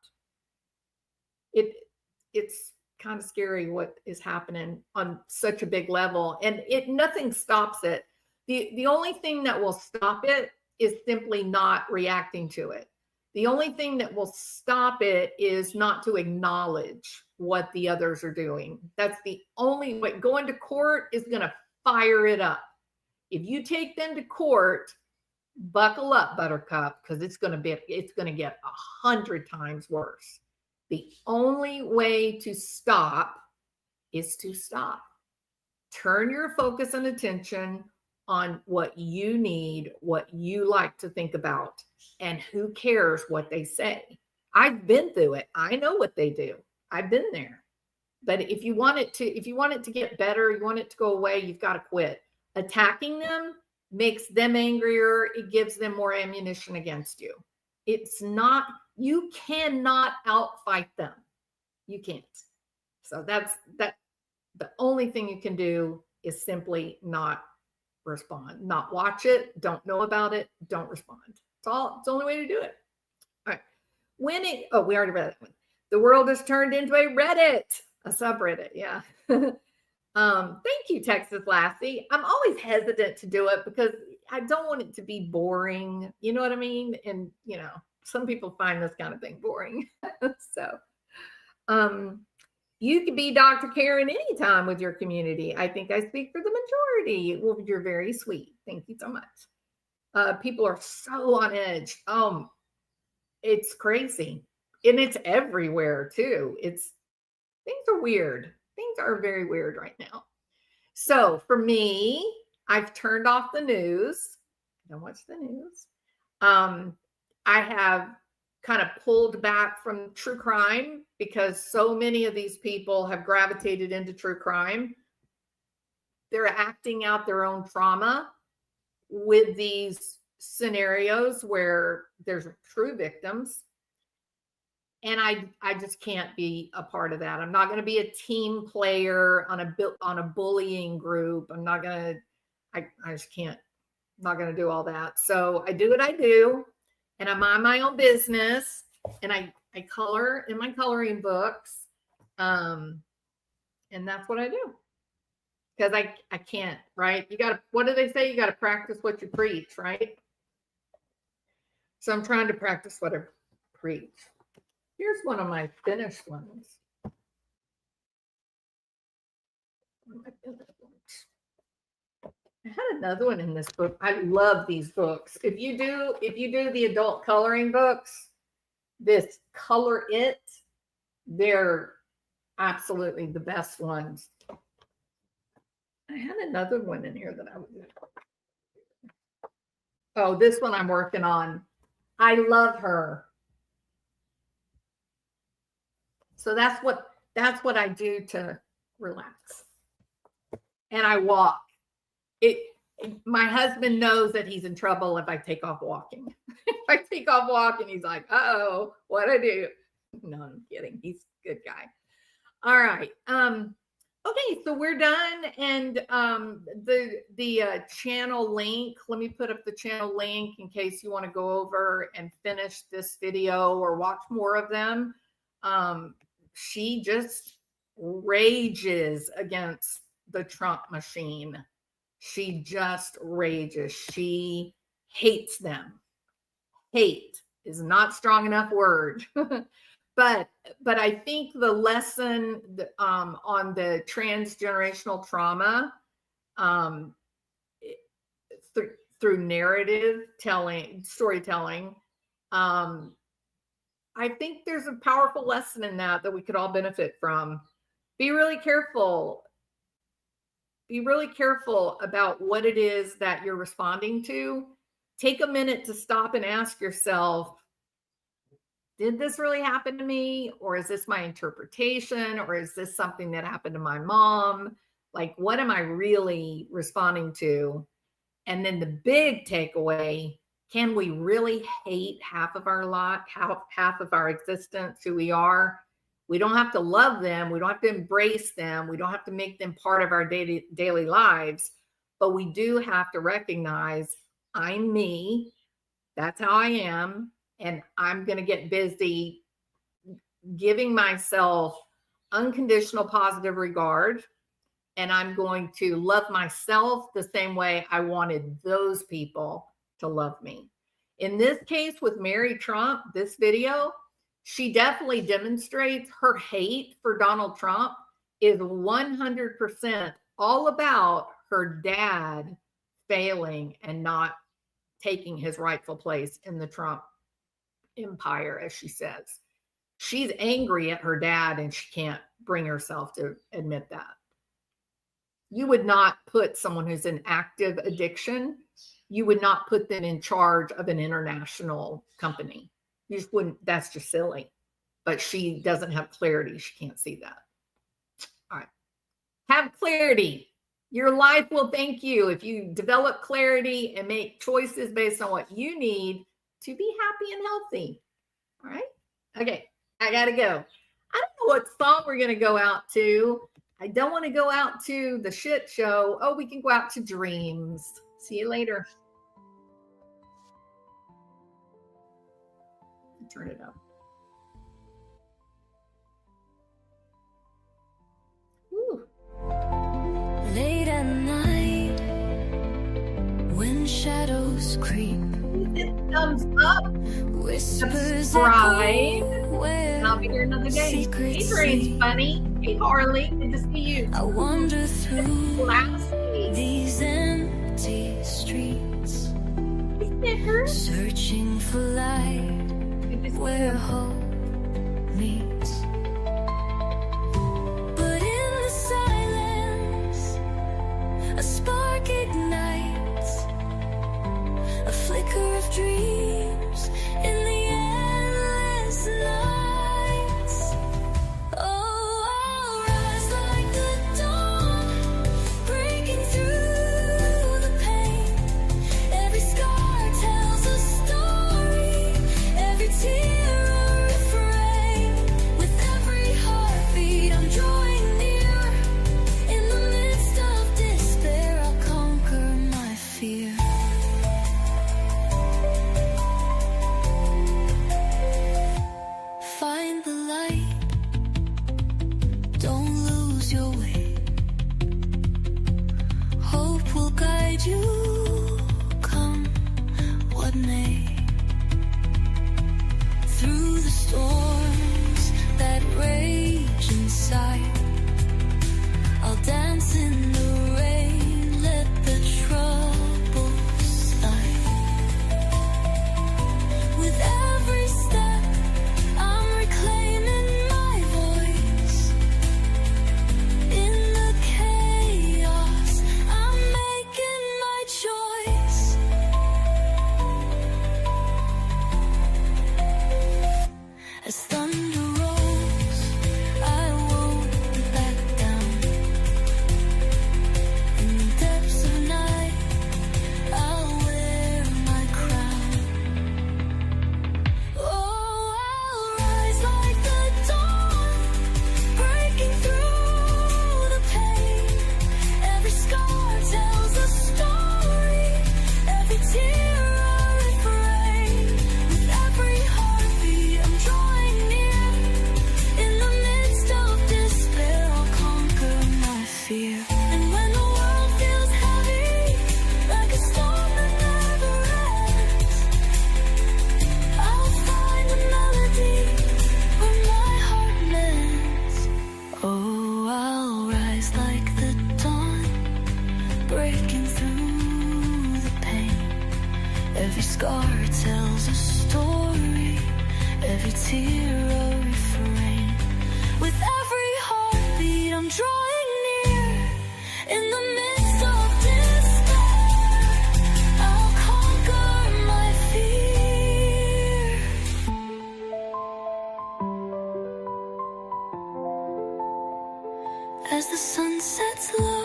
It's kind of scary what is happening on such a big level, and nothing stops it. The only thing that will stop it is simply not reacting to it. The only thing that will stop it is not to acknowledge what the others are doing. That's the only way. Going to court is going to fire it up. If you take them to court, buckle up, Buttercup, because it's going to get 100 times worse. The only way to stop is to stop. Turn your focus and attention on what you need, what you like to think about, and who cares what they say. I've been through it. I know what they do. I've been there. But if you want it to get better, you want it to go away, you've got to quit. Attacking them makes them angrier. It gives them more ammunition against you. You cannot outfight them. You can't. So that's the only thing you can do is simply not respond, not watch it, don't know about it, don't respond. It's the only way to do it. All right. We already read that one. The world has turned into a Reddit, a subreddit. Yeah. Thank you, Texas Lassie. I'm always hesitant to do it because I don't want it to be boring. You know what I mean? And some people find this kind of thing boring. So, you can be Dr. Karen anytime with your community. I think I speak for the majority. Well, you're very sweet. Thank you so much. People are so on edge. It's crazy. And it's everywhere too. Things are weird. Things are very weird right now. So for me, I've turned off the news. I don't watch the news. I have kind of pulled back from true crime because so many of these people have gravitated into true crime. They're acting out their own trauma with these scenarios where there's true victims. And I just can't be a part of that. I'm not going to be a team player on a bullying group. I just can't, I'm not going to do all that. So I do what I do. And I mind my own business, and I color in my coloring books. And that's what I do. Because I can't, right? What do they say? You got to practice what you preach, right? So I'm trying to practice what I preach. Here's one of my finished ones. I had another one in this book. I love these books. If you do the adult coloring books, this Color It, they're absolutely the best ones. I had another one in here that I would. Oh, this one I'm working on. I love her. So that's what I do to relax. And I walk. My husband knows that he's in trouble if I take off walking. If I take off walking, he's like, uh-oh, what'd I do? No, I'm kidding. He's a good guy. All right. Okay, so we're done. And the channel link, let me put up the channel link in case you want to go over and finish this video or watch more of them. She just rages against the Trump machine. She just rages. She hates them. Hate is not strong enough word. But I think the lesson on the transgenerational trauma through narrative storytelling, I think there's a powerful lesson in that we could all benefit from. Be really careful. Be really careful about what it is that you're responding to. Take a minute to stop and ask yourself, did this really happen to me? Or is this my interpretation? Or is this something that happened to my mom? Like, what am I really responding to? And then the big takeaway, can we really hate half of our lot, half of our existence, who we are? We don't have to love them. We don't have to embrace them. We don't have to make them part of our daily lives. But we do have to recognize, I'm me. That's how I am. And I'm going to get busy giving myself unconditional positive regard and I'm going to love myself the same way I wanted those people to love me. In this case with Mary Trump, this video, she definitely demonstrates her hate for Donald Trump is 100% all about her dad failing and not taking his rightful place in the Trump empire, as she says. She's angry at her dad and she can't bring herself to admit that. You would not put someone who's in active addiction, you would not put them in charge of an international company. You just wouldn't, that's just silly. But she doesn't have clarity. She can't see that. All right. Have clarity. Your life will thank you if you develop clarity and make choices based on what you need to be happy and healthy. All right. Okay. I got to go. I don't know what song we're going to go out to. I don't want to go out to the shit show. Oh, we can go out to Dreams. See you later. Turn it up. Woo. Late at night, when shadows creep, Hit thumbs up, whispers subscribe, echo and I'll be here another day. Hey, secrets Dreams sleep. Funny. Hey, Harley. Good to see you. I wander through Last week. these empty streets, Sticker. searching for light Good to see where you. hope meets. But in the silence, a spark ignites, a flicker of dreams in the endless nights. Oh, I'll rise like the dawn, breaking through the pain. Every scar tells a story, every tear a refrain. With every heartbeat, I'm drawing near. In the midst of despair, I'll conquer my fear. Find the light, don't lose your way. Hope will guide you, come what may. Through the storms that rage inside, I'll dance in the rain, let the troubles slide. With every step, I'm reclaiming my voice. In the chaos, I'm making my choice. As thunder rolls, I won't back down. In the depths of night, I'll wear my crown. Oh, I'll rise like the dawn, breaking through the pain. Every scar tells a story, every tear a refrain. With every heartbeat, I'm drawing near. In the midst of despair, I'll conquer my fear. And when the world feels heavy, like a storm that never ends, I'll find a melody where my heart mends. Oh, I'll rise like the dawn, breaking through the pain. Every scar tells a story, every tear a refrain. With every heartbeat, I'm drawing near. In the midst of despair, I'll conquer my fear. As the sun sets low,